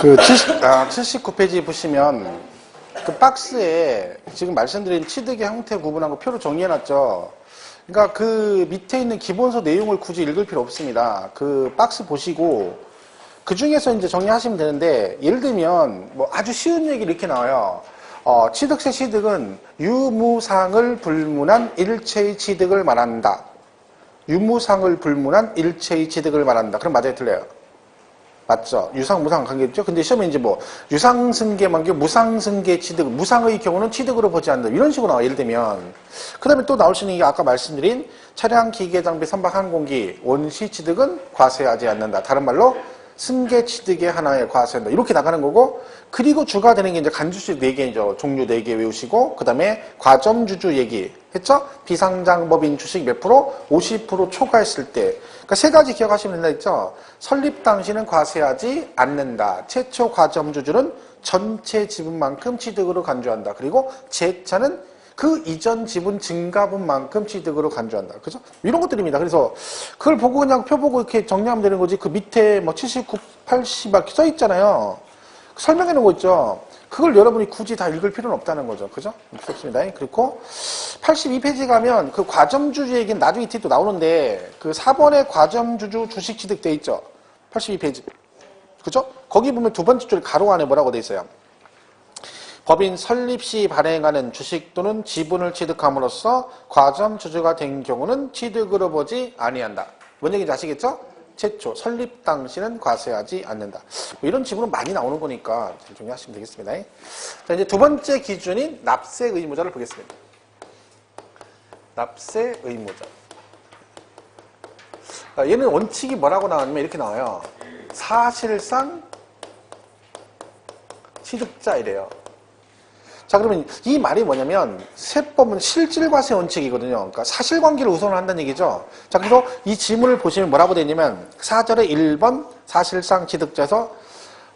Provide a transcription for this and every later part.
그 79페이지 보시면 그 박스에 지금 말씀드린 취득의 형태 구분한 거 표로 정리해놨죠. 그러니까 그 밑에 있는 기본서 내용을 굳이 읽을 필요 없습니다. 그 박스 보시고 그 중에서 이제 정리하시면 되는데, 예를 들면 뭐 아주 쉬운 얘기 이렇게 나와요. 취득세 취득은 유무상을 불문한 일체의 취득을 말한다. 유무상을 불문한 일체의 취득을 말한다. 그럼 맞아요, 틀려요? 맞죠? 유상, 무상 관계죠? 근데 시험에 이제 뭐, 유상승계만 경 무상승계 취득, 무상의 경우는 취득으로 보지 않는다. 이런 식으로 나와요, 예를 들면. 그 다음에 또 나올 수 있는 게 아까 말씀드린 차량, 기계, 장비, 선박, 항공기, 원시 취득은 과세하지 않는다. 다른 말로, 승계 취득의 하나에 과세한다. 이렇게 나가는 거고, 그리고 주가 되는 게 이제 간주식 4개죠. 종류 4개 외우시고, 그 다음에 과점주주 얘기 했죠? 비상장법인 주식 몇 프로? 50% 초과했을 때. 그러니까 3가지 기억하시면 된다 했죠? 설립 당시는 과세하지 않는다. 최초 과점주주는 전체 지분만큼 취득으로 간주한다. 그리고 재차는 그 이전 지분 증가분만큼 취득으로 간주한다. 그죠? 이런 것들입니다. 그래서 그걸 보고 그냥 표 보고 이렇게 정리하면 되는 거지. 그 밑에 뭐 79, 80 막 써 있잖아요. 설명해 놓은 거 있죠. 그걸 여러분이 굳이 다 읽을 필요는 없다는 거죠. 그죠? 그렇습니다. 그리고 82페이지 가면 그 과점주주 얘기는 나중에 또 나오는데, 그 4번에 과점주주 주식 취득 돼 있죠. 82페이지. 그죠? 거기 보면 두 번째 줄 가로 안에 뭐라고 돼 있어요? 법인 설립 시 발행하는 주식 또는 지분을 취득함으로써 과점주주가 된 경우는 취득으로 보지 아니한다. 뭔 얘기인지 아시겠죠? 최초 설립 당시는 과세하지 않는다. 뭐 이런 지분은 많이 나오는 거니까 잘 정리하시면 되겠습니다. 자, 이제 두 번째 기준인 납세 의무자를 보겠습니다. 납세 의무자. 얘는 원칙이 뭐라고 나오냐면 이렇게 나와요. 사실상 취득자 이래요. 자, 그러면 이 말이 뭐냐면 세법은 실질과세 원칙이거든요. 그러니까 사실관계를 우선을 한다는 얘기죠. 자, 그래서 이 지문을 보시면 뭐라고 되어 있냐면 4절에 1번 사실상 취득자에서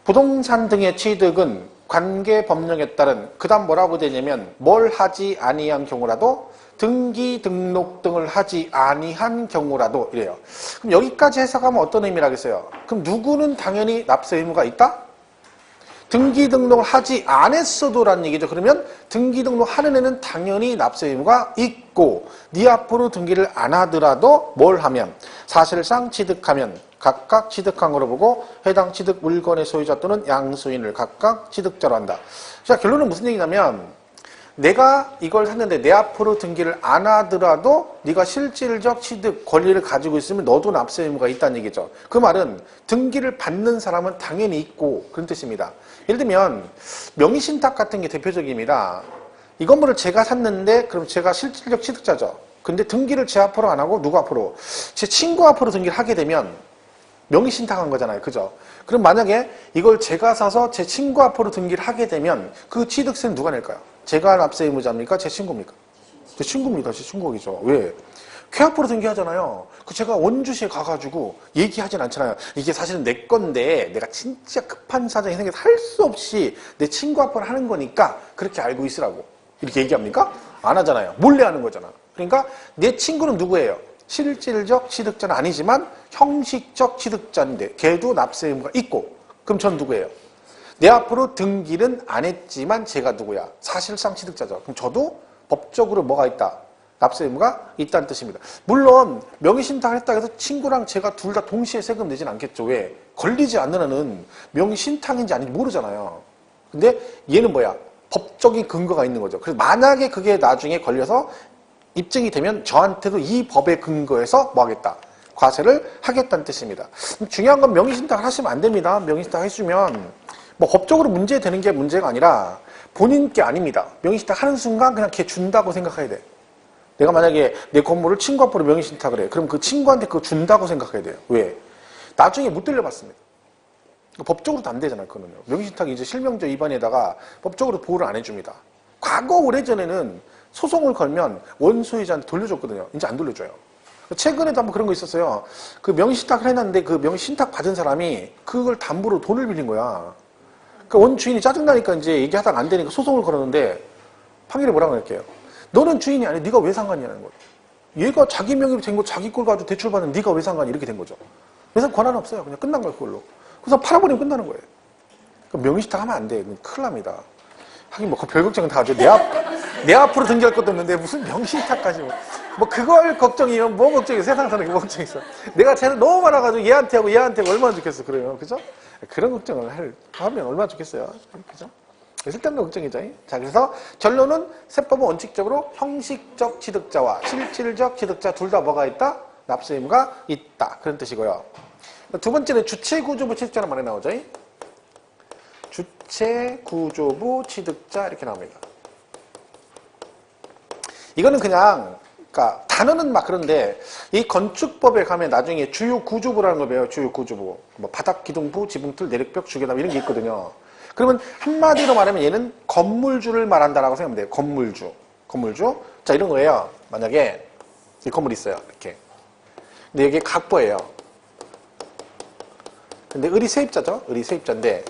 부동산 등의 취득은 관계법령에 따른, 그 다음 뭐라고 되어 있냐면 뭘 하지 아니한 경우라도 등기 등록 등을 하지 아니한 경우라도 이래요. 그럼 여기까지 해석하면 어떤 의미라겠어요? 그럼 누구는 당연히 납세 의무가 있다? 등기 등록을 하지 않았어도 라는 얘기죠. 그러면 등기 등록하는 애는 당연히 납세 의무가 있고, 네 앞으로 등기를 안 하더라도 뭘 하면? 사실상 취득하면 각각 취득한 거로 보고 해당 취득 물건의 소유자 또는 양수인을 각각 취득자로 한다. 자, 결론은 무슨 얘기냐면 내가 이걸 샀는데 내 앞으로 등기를 안 하더라도 네가 실질적 취득 권리를 가지고 있으면 너도 납세 의무가 있다는 얘기죠. 그 말은 등기를 받는 사람은 당연히 있고, 그런 뜻입니다. 예를 들면 명의신탁 같은 게 대표적입니다. 이 건물을 제가 샀는데 그럼 제가 실질적 취득자죠. 근데 등기를 제 앞으로 안 하고 누구 앞으로? 제 친구 앞으로 등기를 하게 되면 명의신탁한 거잖아요. 그죠? 그럼 만약에 이걸 제가 사서 제 친구 앞으로 등기를 하게 되면 그 취득세는 누가 낼까요? 제가 납세 의무자입니까? 제 친구입니까? 제 친구입니다. 제 친구이죠. 왜? 걔 앞으로 등기하잖아요. 그 제가 원주시에 가가지고 얘기하진 않잖아요. 이게 사실은 내 건데 내가 진짜 급한 사정이 생겨서 할 수 없이 내 친구 앞으로 하는 거니까 그렇게 알고 있으라고. 이렇게 얘기합니까? 안 하잖아요. 몰래 하는 거잖아. 그러니까 내 친구는 누구예요? 실질적 취득자는 아니지만 형식적 취득자인데 걔도 납세 의무가 있고, 그럼 전 누구예요? 내 앞으로 등기는 안 했지만 제가 누구야? 사실상 취득자죠. 그럼 저도 법적으로 뭐가 있다? 납세 의무가 있다는 뜻입니다. 물론 명의신탁을 했다 해서 친구랑 제가 둘 다 동시에 세금 내진 않겠죠. 왜? 걸리지 않는 한은 명의신탁인지 아닌지 모르잖아요. 근데 얘는 뭐야? 법적인 근거가 있는 거죠. 그래서 만약에 그게 나중에 걸려서 입증이 되면 저한테도 이 법의 근거에서 뭐 하겠다? 과세를 하겠다는 뜻입니다. 중요한 건 명의신탁을 하시면 안 됩니다. 명의신탁 해주면 뭐 법적으로 문제되는 게 문제가 아니라 본인 게 아닙니다. 명의신탁 하는 순간 그냥 걔 준다고 생각해야 돼. 내가 만약에 내 건물을 친구 앞으로 명의신탁을 해. 그럼 그 친구한테 그거 준다고 생각해야 돼요. 왜? 나중에 못 돌려받습니다. 법적으로도 안 되잖아요. 그거는요. 명의신탁이 이제 실명제 위반에다가 법적으로 보호를 안 해줍니다. 과거 오래전에는 소송을 걸면 원소유자한테 돌려줬거든요. 이제 안 돌려줘요. 최근에도 한번 그런 거 있었어요. 그 명의신탁을 해놨는데 그 명의신탁 받은 사람이 그걸 담보로 돈을 빌린 거야. 그 원주인이 짜증나니까 이제 얘기하다가 안 되니까 소송을 걸었는데 판결이 뭐라고 할게요? 너는 주인이 아니야. 네가 왜 상관이냐는 거예요. 얘가 자기 명의로 된 거 자기 걸 가지고 대출받는 네가 왜 상관이 이렇게 된 거죠. 그래서 권한 없어요. 그냥 끝난 거예요. 그걸로. 그래서 팔아버리면 끝나는 거예요. 명의신탁 하면 안 돼. 큰일 납니다. 하긴 뭐 그 별 걱정은 다 하죠. 내 앞으로 등기할 것도 없는데 무슨 명의신탁까지 뭐 그걸 걱정이면 뭐 걱정이 세상 사는 게 뭐 걱정이 있어. 내가 쟤는 너무 많아가지고 얘한테 하고 얼마나 좋겠어. 그래요. 그죠? 그런 걱정을 하면 얼마나 좋겠어요. 그죠? 쓸데없는 걱정이죠. 자, 그래서 결론은 세법은 원칙적으로 형식적 취득자와 실질적 취득자 둘 다 뭐가 있다? 납세 의무가 있다. 그런 뜻이고요. 두 번째는 주체구조부 취득자는 말이 나오죠. 주체구조부 취득자 이렇게 나옵니다. 이거는 그냥 그러니까 단어는 막 그런데 이 건축법에 가면 나중에 주요구조부라는 거 배워요. 주요구조부. 뭐 바닥, 기둥부, 지붕틀, 내력벽, 주계담 이런 게 있거든요. 그러면 한마디로 말하면 얘는 건물주를 말한다라고 생각하면 돼요. 건물주. 자, 이런 거예요. 만약에 이 건물이 있어요. 이렇게. 근데 여기 각보예요. 근데 을이 세입자죠. 을이 세입자인데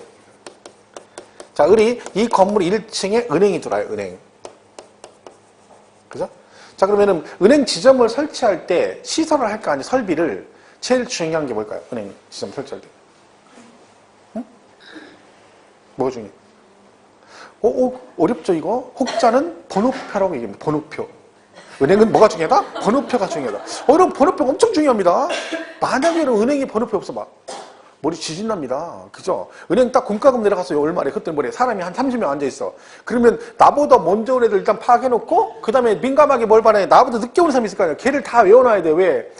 자, 을이 이 건물 1층에 은행이 들어와요. 은행. 그죠? 자, 그러면은 은행 지점을 설치할 때 시설을 할까 아니 설비를 제일 중요한 게 뭘까요? 은행 지점 설치할 때. 뭐가 중요해? 어렵죠, 이거? 혹자는 번호표라고 얘기합니다. 번호표. 은행은 뭐가 중요하다? 번호표가 중요하다. 여러분, 번호표가 엄청 중요합니다. 만약에 은행에 번호표 없어봐. 머리 지진 납니다. 그죠? 은행 딱 공과금 내려갔어요. 얼마래? 그때 뭐래? 사람이 한 30명 앉아있어. 그러면 나보다 먼저 온 애들 일단 파악해놓고, 그 다음에 민감하게 뭘 바라냐? 나보다 늦게 온 사람이 있을 거 아니야. 걔를 다 외워놔야 돼. 왜?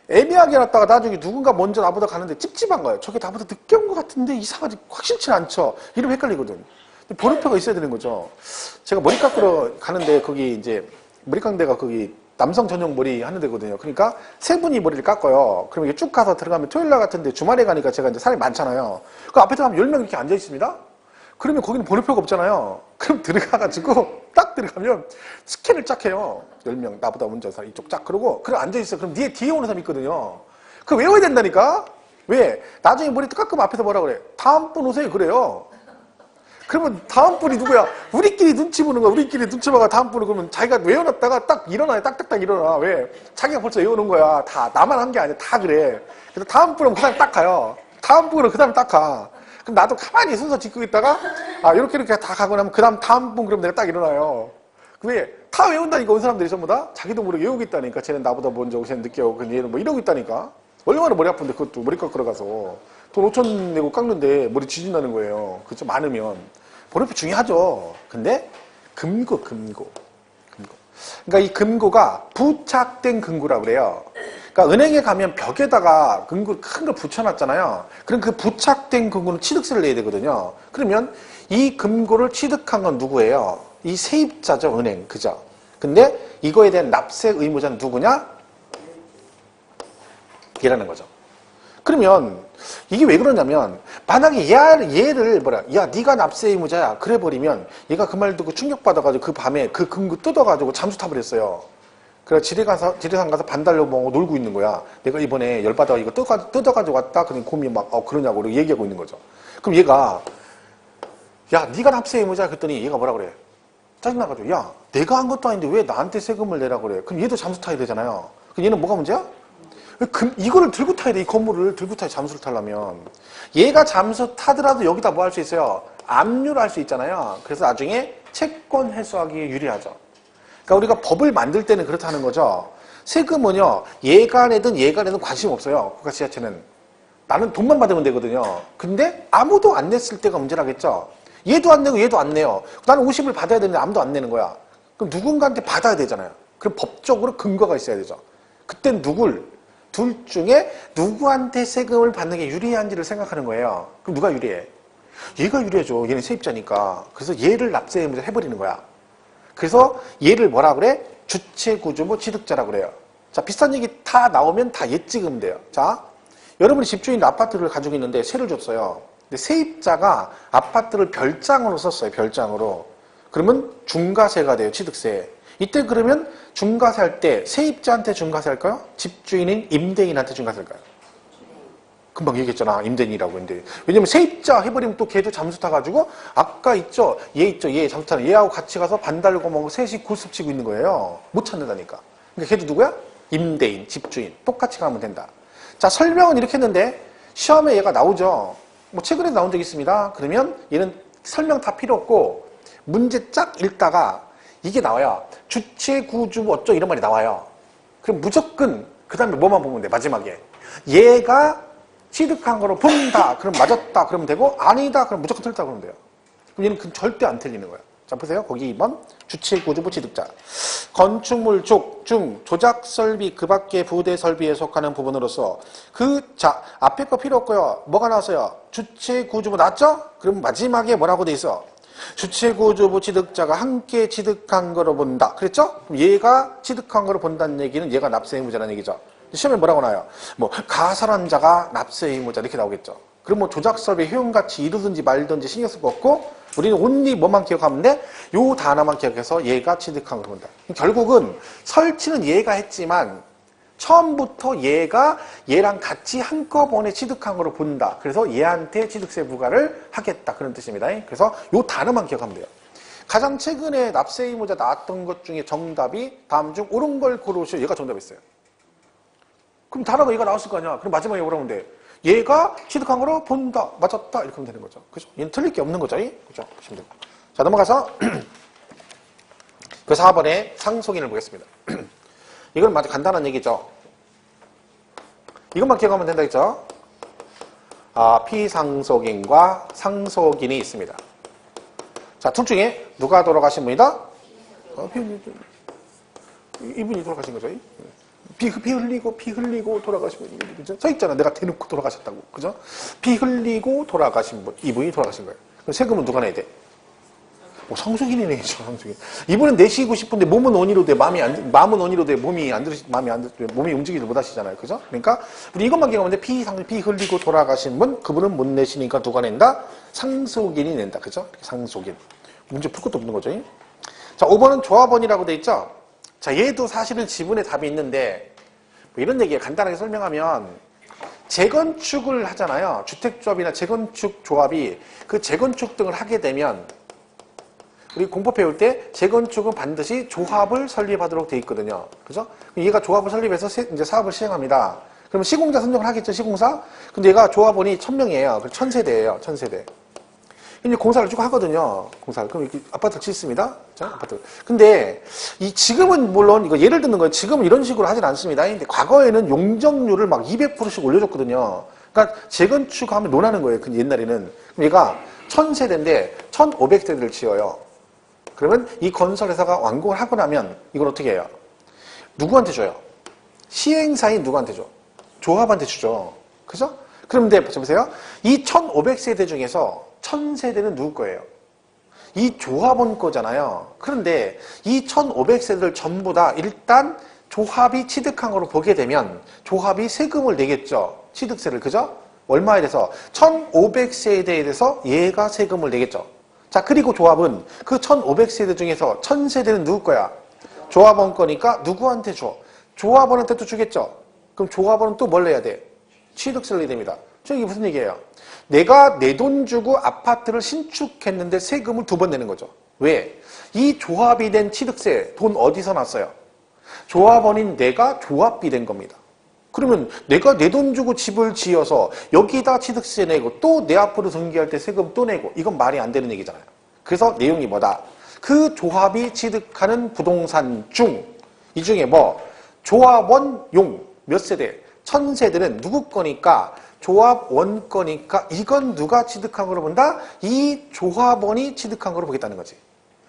애매하게 놨다가 나중에 누군가 먼저 나보다 가는데 찝찝한 거예요. 저게 나보다 늦게 온 것 같은데 이상하지 확실치 않죠. 이러면 헷갈리거든. 번호표가 있어야 되는 거죠. 제가 머리 깎으러 가는데 거기 이제 머리 깎는 데가 거기 남성 전용 머리 하는 데거든요. 그러니까 세 분이 머리를 깎아요. 그럼 이게 쭉 가서 들어가면 토요일날 같은데 주말에 가니까 제가 이제 사람이 많잖아요. 그 앞에 들어가면 10명 이렇게 앉아 있습니다. 그러면 거기는 번호표가 없잖아요. 그럼 들어가가지고 딱 들어가면 스캔을 쫙 해요. 10명 나보다 먼저 사람 이쪽 쫙 그러고 그럼 앉아있어. 그럼 뒤에 오는 사람이 있거든요. 그거 외워야 된다니까. 왜? 나중에 머리 깎으면 앞에서 뭐라 그래? 다음 분 오세요 그래요. 그러면 다음 분이 누구야? 우리끼리 눈치 보는 거야. 우리끼리 눈치 봐가 다음 분은 그러면 자기가 외워놨다가 딱 일어나요. 딱딱딱 일어나. 왜? 자기가 벌써 외워놓은 거야. 다 나만 한 게 아니야. 다 그래. 그래서 다음 분은 그 사람 딱 가요. 다음 분은 그 사람 딱 가. 그럼 나도 가만히 순서 짓고 있다가 이렇게 다 가고 나면 그 다음 분 그럼 내가 딱 일어나요. 왜? 다 외운다니까 온 사람들이 전부 다 자기도 모르게 외우고 있다니까. 쟤는 나보다 먼저 오고 쟤는 늦게 오고 얘는 뭐 이러고 있다니까. 얼마나 머리 아픈데 그것도 머리 깎으러 가서 돈 5천 내고 깎는데 머리 지진 나는 거예요. 그쵸? 많으면 번호표 중요하죠. 근데 금고. 그러니까 이 금고가 부착된 금고라고 그래요. 그러니까 은행에 가면 벽에다가 금고 큰 걸 붙여놨잖아요. 그럼 그 부착된 금고는 취득세를 내야 되거든요. 그러면 이 금고를 취득한 건 누구예요? 이 세입자죠, 은행. 그죠? 근데 이거에 대한 납세 의무자는 누구냐? 얘라는 거죠. 그러면 이게 왜 그러냐면 만약에 얘를 야 네가 납세 의무자야 그래 버리면 얘가 그 말 듣고 충격받아가지고 그 밤에 그 금고 뜯어가지고 잠수 타버렸어요. 그래서 지리산 가서 반달로 뭐 놀고 있는 거야. 내가 이번에 열받아 이거 뜯어가지고 왔다. 그러니 곰이 막 그러냐고 얘기하고 있는 거죠. 그럼 얘가 야 네가 납세 의무자야 그랬더니 얘가 뭐라 그래? 짜증나가지고 야 내가 한 것도 아닌데 왜 나한테 세금을 내라 그래? 그럼 얘도 잠수 타야 되잖아요. 그럼 얘는 뭐가 문제야? 이거를 들고 타야 돼. 이 건물을 들고 타야 잠수를 타려면. 얘가 잠수 타더라도 여기다 뭐 할 수 있어요? 압류를 할 수 있잖아요. 그래서 나중에 채권 회수하기에 유리하죠. 그러니까 우리가 법을 만들 때는 그렇다는 거죠. 세금은요. 얘가 내든 관심 없어요. 국가지자체는. 나는 돈만 받으면 되거든요. 근데 아무도 안 냈을 때가 문제라겠죠. 얘도 안 내고 얘도 안 내요. 나는 50을 받아야 되는데 아무도 안 내는 거야. 그럼 누군가한테 받아야 되잖아요. 그럼 법적으로 근거가 있어야 되죠. 그땐 둘 중에 누구한테 세금을 받는 게 유리한지를 생각하는 거예요. 그럼 누가 유리해? 얘가 유리하죠. 얘는 세입자니까. 그래서 얘를 납세 의무자 해버리는 거야. 그래서 얘를 뭐라 그래? 주체구조부 취득자라고 그래요. 자, 비슷한 얘기 다 나오면 다 얘 찍으면 돼요. 자, 여러분이 집주인 아파트를 가지고 있는데 세를 줬어요. 근데 세입자가 아파트를 별장으로 썼어요. 별장으로. 그러면 중과세가 돼요. 취득세. 이때 그러면 중과세 할 때 세입자한테 중과세 할까요? 집주인인 임대인한테 중과세 할까요? 금방 얘기했잖아. 임대인이라고 했는데. 왜냐면 세입자 해버리면 또 걔도 잠수 타가지고 아까 얘 잠수 타는 얘하고 같이 가서 반달고 뭐 셋이 고스톱 치고 있는 거예요. 못 찾는다니까. 그러니까 걔도 누구야? 임대인, 집주인. 똑같이 가면 된다. 자, 설명은 이렇게 했는데 시험에 얘가 나오죠. 뭐 최근에 나온 적이 있습니다. 그러면 얘는 설명 다 필요 없고 문제 쫙 읽다가 이게 나와요. 주체 구주 어쩌 이런 말이 나와요. 그럼 무조건 그 다음에 뭐만 보면 돼. 마지막에 얘가 취득한 거로 본다. 그럼 맞았다. 그러면 되고 아니다. 그럼 무조건 틀렸다. 그러면 돼요. 그럼 얘는 절대 안 틀리는 거예요. 자 보세요. 거기 2번 주체 구주부 취득자. 건축물 중 조작 설비 그 밖의 부대 설비에 속하는 부분으로서 자 앞에 거 필요 없고요. 뭐가 나왔어요? 주체 구주부 나왔죠? 그럼 마지막에 뭐라고 돼 있어? 주체 구주부 취득자가 함께 취득한 거로 본다. 그랬죠? 그럼 얘가 취득한 거로 본다는 얘기는 얘가 납세 의무자라는 얘기죠. 시험에 뭐라고 나와요? 뭐 가설한 자가 납세 의무자 이렇게 나오겠죠. 그럼 뭐 조작 설비 효용같이 이루든지 말든지 신경 쓸 거 없고 우리는 온리 뭐만 기억하면 돼? 요 단어만 기억해서 얘가 취득한 걸 본다. 결국은 설치는 얘가 했지만 처음부터 얘가 얘랑 같이 한꺼번에 취득한 거로 본다. 그래서 얘한테 취득세 부과를 하겠다. 그런 뜻입니다. 그래서 요 단어만 기억하면 돼요. 가장 최근에 납세 의무자 나왔던 것 중에 정답이 다음 중 옳은 걸 고르시오. 얘가 정답이었어요. 그럼 단어가 얘가 나왔을 거 아니야. 그럼 마지막에 뭐라고 하면 돼? 얘가 취득한 거로 본다. 맞았다. 이렇게 하면 되는 거죠. 그죠? 얘는 틀릴 게 없는 거죠. 그죠? 보시면 됩니다. 자, 넘어가서 그 4번의 상속인을 보겠습니다. 이건 아주 간단한 얘기죠. 이것만 기억하면 된다 했죠? 피상속인과 상속인이 있습니다. 자, 둘 중에 누가 돌아가신 분이다? 이분이 돌아가신 거죠. 피 흘리고 돌아가신 분. 그죠? 써 있잖아. 내가 대놓고 돌아가셨다고. 그죠? 피 흘리고 돌아가신 분. 이분이 돌아가신 거예요. 그럼 세금은 누가 내야 돼? 상속인이네, 상속인. 이분은 내시고 싶은데 몸은 원의로 돼. 마음은 원의로 돼. 몸이 움직이지 못하시잖아요. 그죠? 그러니까 우리 이것만 기억하면 돼. 피 흘리고 돌아가신 분. 그분은 못 내시니까 누가 낸다? 상속인이 낸다. 그죠? 상속인. 문제 풀 것도 없는 거죠. 자, 5번은 조합원이라고 돼 있죠? 자, 얘도 사실은 지분의 답이 있는데 뭐 이런 얘기예요. 간단하게 설명하면 재건축을 하잖아요. 주택조합이나 재건축 조합이 그 재건축 등을 하게 되면 우리 공법 배울 때 재건축은 반드시 조합을 설립하도록 돼 있거든요. 그죠? 얘가 조합을 설립해서 이제 사업을 시행합니다. 그러면 시공자 선정을 하겠죠, 시공사? 근데 얘가 조합원이 1000명이에요. 1000세대예요, 1000세대. 이제 공사를 쭉 하거든요. 공사를. 그럼 이렇게 아파트를 짓습니다. 그죠? 아파트. 근데 지금은 물론 이거 예를 듣는 거예요. 지금은 이런 식으로 하진 않습니다. 근데 과거에는 용적률을 막 200%씩 올려줬거든요. 그러니까 재건축하면 논하는 거예요. 그 옛날에는. 그럼 얘가 1000세대인데 1500세대를 지어요. 그러면 이 건설회사가 완공을 하고 나면 이걸 어떻게 해요? 누구한테 줘요? 시행사인 누구한테 줘? 조합한테 주죠. 그죠? 그런데 보세요. 이 1500세대 중에서 1000세대는 누구 거예요? 이 조합원 거잖아요. 그런데 이 1500세대를 전부 다 일단 조합이 취득한 거로 보게 되면 조합이 세금을 내겠죠. 취득세를. 그죠? 얼마에 대해서? 1500세대에 대해서 얘가 세금을 내겠죠. 자, 그리고 조합은 그 1500세대 중에서 1000세대는 누구 거야? 조합원 거니까 누구한테 줘? 조합원한테 또 주겠죠? 그럼 조합원은 또 뭘 내야 돼? 취득세를 내야 됩니다. 이게 무슨 얘기예요? 내가 내 돈 주고 아파트를 신축했는데 세금을 2번 내는 거죠. 왜? 이 조합이 된 취득세, 돈 어디서 났어요? 조합원인 내가 조합비 된 겁니다. 그러면 내가 내 돈 주고 집을 지어서 여기다 취득세 내고 또 내 앞으로 등기할 때 세금 또 내고 이건 말이 안 되는 얘기잖아요. 그래서 내용이 뭐다? 그 조합이 취득하는 부동산 중 이 중에 뭐 조합원용 몇 세대? 1000세대는 누구 거니까 조합원 거니까 이건 누가 취득한 거로 본다? 이 조합원이 취득한 거로 보겠다는 거지.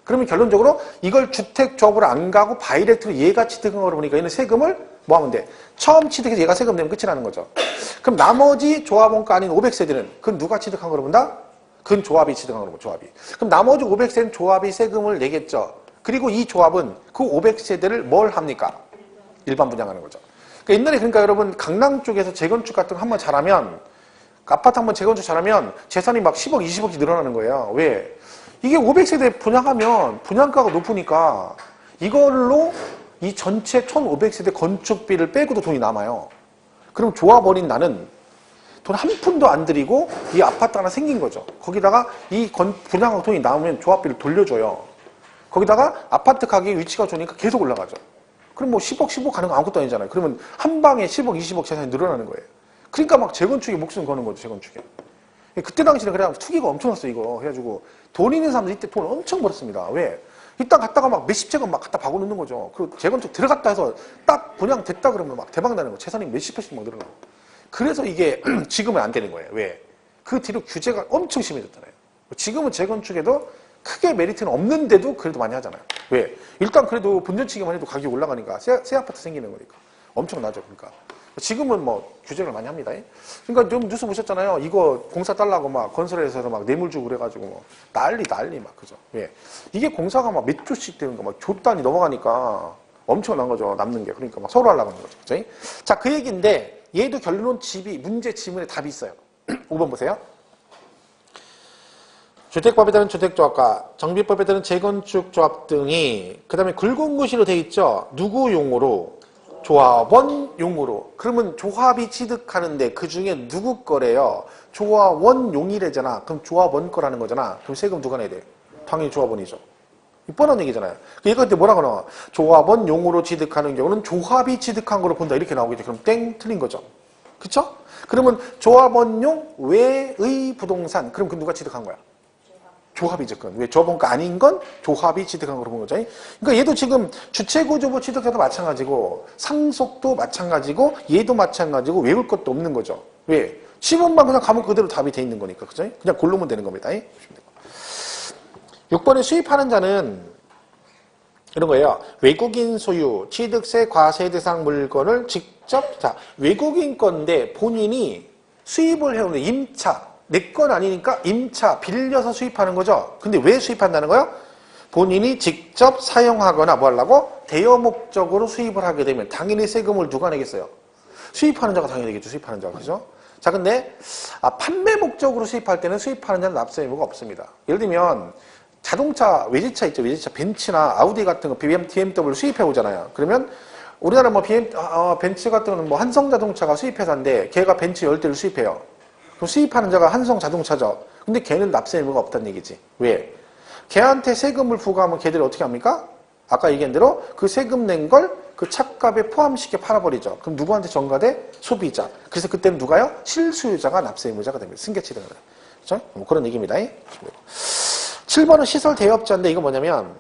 그러면 결론적으로 이걸 주택조합으로 안 가고 바이렉트로 얘가 취득한 거로 보니까 얘는 세금을 뭐 하면 돼? 처음 취득해서 얘가 세금 내면 끝이라는 거죠. 그럼 나머지 조합원가 아닌 500세대는 그건 누가 취득한 거로 본다? 그건 조합이 취득한 거로 본다. 조합이. 그럼 나머지 500세대는 조합이 세금을 내겠죠. 그리고 이 조합은 그 500세대를 뭘 합니까? 일반 분양하는 거죠. 그러니까 옛날에 그러니까 여러분 강남 쪽에서 재건축 같은 거 한번 잘하면 아파트 한번 재건축 잘하면 재산이 막 10억, 20억씩 늘어나는 거예요. 왜? 이게 500세대 분양하면 분양가가 높으니까 이걸로 이 전체 1500세대 건축비를 빼고도 돈이 남아요. 그럼 조합원인 나는 돈 한 푼도 안 들이고 이 아파트 하나 생긴 거죠. 거기다가 이 분양하고 돈이 남으면 조합비를 돌려줘요. 거기다가 아파트 가격이 위치가 좋으니까 계속 올라가죠. 그럼 뭐 10억, 15억 가는 거 아무것도 아니잖아요. 그러면 한 방에 10억, 20억 재산이 늘어나는 거예요. 그러니까 막 재건축에 목숨 거는 거죠, 재건축에. 그때 당시에 그래 투기가 엄청났어 이거. 해가지고 돈 있는 사람들 이때 돈 엄청 벌었습니다. 왜? 일단 갔다가 막 몇십 채건 막 갖다 박아놓는 거죠. 그리고 재건축 들어갔다 해서 딱 분양 됐다 그러면 막 대박 나는 거. 재산이 몇십 회씩 막 늘어나고. 그래서 이게 지금은 안 되는 거예요. 왜? 그 뒤로 규제가 엄청 심해졌잖아요. 지금은 재건축에도 크게 메리트는 없는데도 그래도 많이 하잖아요. 왜? 일단 그래도 본전치기만 해도 가격이 올라가니까 새 아파트 생기는 거니까 엄청나죠. 그러니까 지금은 뭐 규제를 많이 합니다. 그러니까 좀 뉴스 보셨잖아요. 이거 공사 달라고 막 건설회사에서 막 뇌물 주고 그래가지고 뭐 난리 막 그죠. 왜? 이게 공사가 막 몇 조씩 되는 거 막 조 단위 넘어가니까 엄청난 거죠. 남는 게. 그러니까 막 서로 하려고 하는 거죠. 그죠? 자, 그 얘기인데 얘도 결론 집이 문제 지문에 답이 있어요. 5번 보세요. 주택법에 따른 주택조합과 정비법에 따른 재건축조합 등이 그 다음에 굵은 글씨로 돼 있죠. 누구 용으로? 조합원 용으로. 그러면 조합이 취득하는데 그 중에 누구 거래요? 조합원 용이래잖아. 그럼 조합원 거라는 거잖아. 그럼 세금 누가 내야 돼? 당연히 조합원이죠. 뻔한 얘기잖아요. 이거 그때 뭐라고 나와? 조합원 용으로 취득하는 경우는 조합이 취득한 거로 본다. 이렇게 나오겠죠. 그럼 땡 틀린 거죠. 그쵸? 그러면 조합원용 외의 부동산. 그럼 그 누가 취득한 거야? 조합이죠. 그건. 왜 조합원가 아닌 건 조합이 취득한 거로 본 거죠. 그러니까 얘도 지금 주체구조부 취득자도 마찬가지고 상속도 마찬가지고 얘도 마찬가지고 외울 것도 없는 거죠. 왜? 지문만 그냥 가면 그대로 답이 돼 있는 거니까. 그죠? 그냥 고르면 되는 겁니다. 6번에 수입하는 자는 이런 거예요. 외국인 소유, 취득세, 과세 대상 물건을 직접, 자, 외국인 건데 본인이 수입을 해오는 임차, 내 건 아니니까 임차, 빌려서 수입하는 거죠. 근데 왜 수입한다는 거예요? 본인이 직접 사용하거나 뭐 하려고? 대여 목적으로 수입을 하게 되면 당연히 세금을 누가 내겠어요? 수입하는 자가 당연히 내겠죠. 수입하는 자가. 그죠? 자, 근데 판매 목적으로 수입할 때는 수입하는 자는 납세 의무가 없습니다. 예를 들면 자동차, 외제차 있죠. 외제차 벤츠나 아우디 같은 거 BMW 수입해 오잖아요. 그러면 우리나라 뭐 벤츠 같은 거는 뭐 한성자동차가 수입회사인데 걔가 벤츠 10대를 수입해요. 그럼 수입하는 자가 한성자동차죠. 근데 걔는 납세 의무가 없다는 얘기지. 왜? 걔한테 세금을 부과하면 걔들이 어떻게 합니까? 아까 얘기한 대로 그 세금 낸 걸 그 차값에 포함시켜 팔아버리죠. 그럼 누구한테 전가돼? 소비자. 그래서 그때는 누가요? 실수요자가 납세 의무자가 됩니다. 승계치는 거예요. 그렇죠? 뭐 그런 얘기입니다. 7번은 시설 대여업자인데 이거 뭐냐면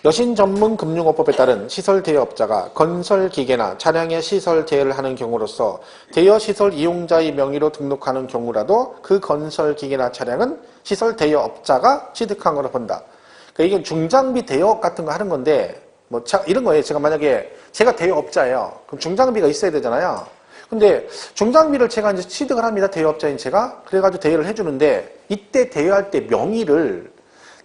여신전문금융업법에 따른 시설 대여업자가 건설기계나 차량의 시설 대여를 하는 경우로서 대여시설 이용자의 명의로 등록하는 경우라도 그 건설기계나 차량은 시설 대여업자가 취득한 거로 본다. 그러니까 이게 중장비 대여 같은 거 하는 건데 뭐 이런 거예요. 제가 만약에 제가 대여업자예요. 그럼 중장비가 있어야 되잖아요. 근데 중장비를 제가 이제 취득을 합니다. 대여업자인 제가. 그래가지고 대여를 해주는데 이때 대여할 때 명의를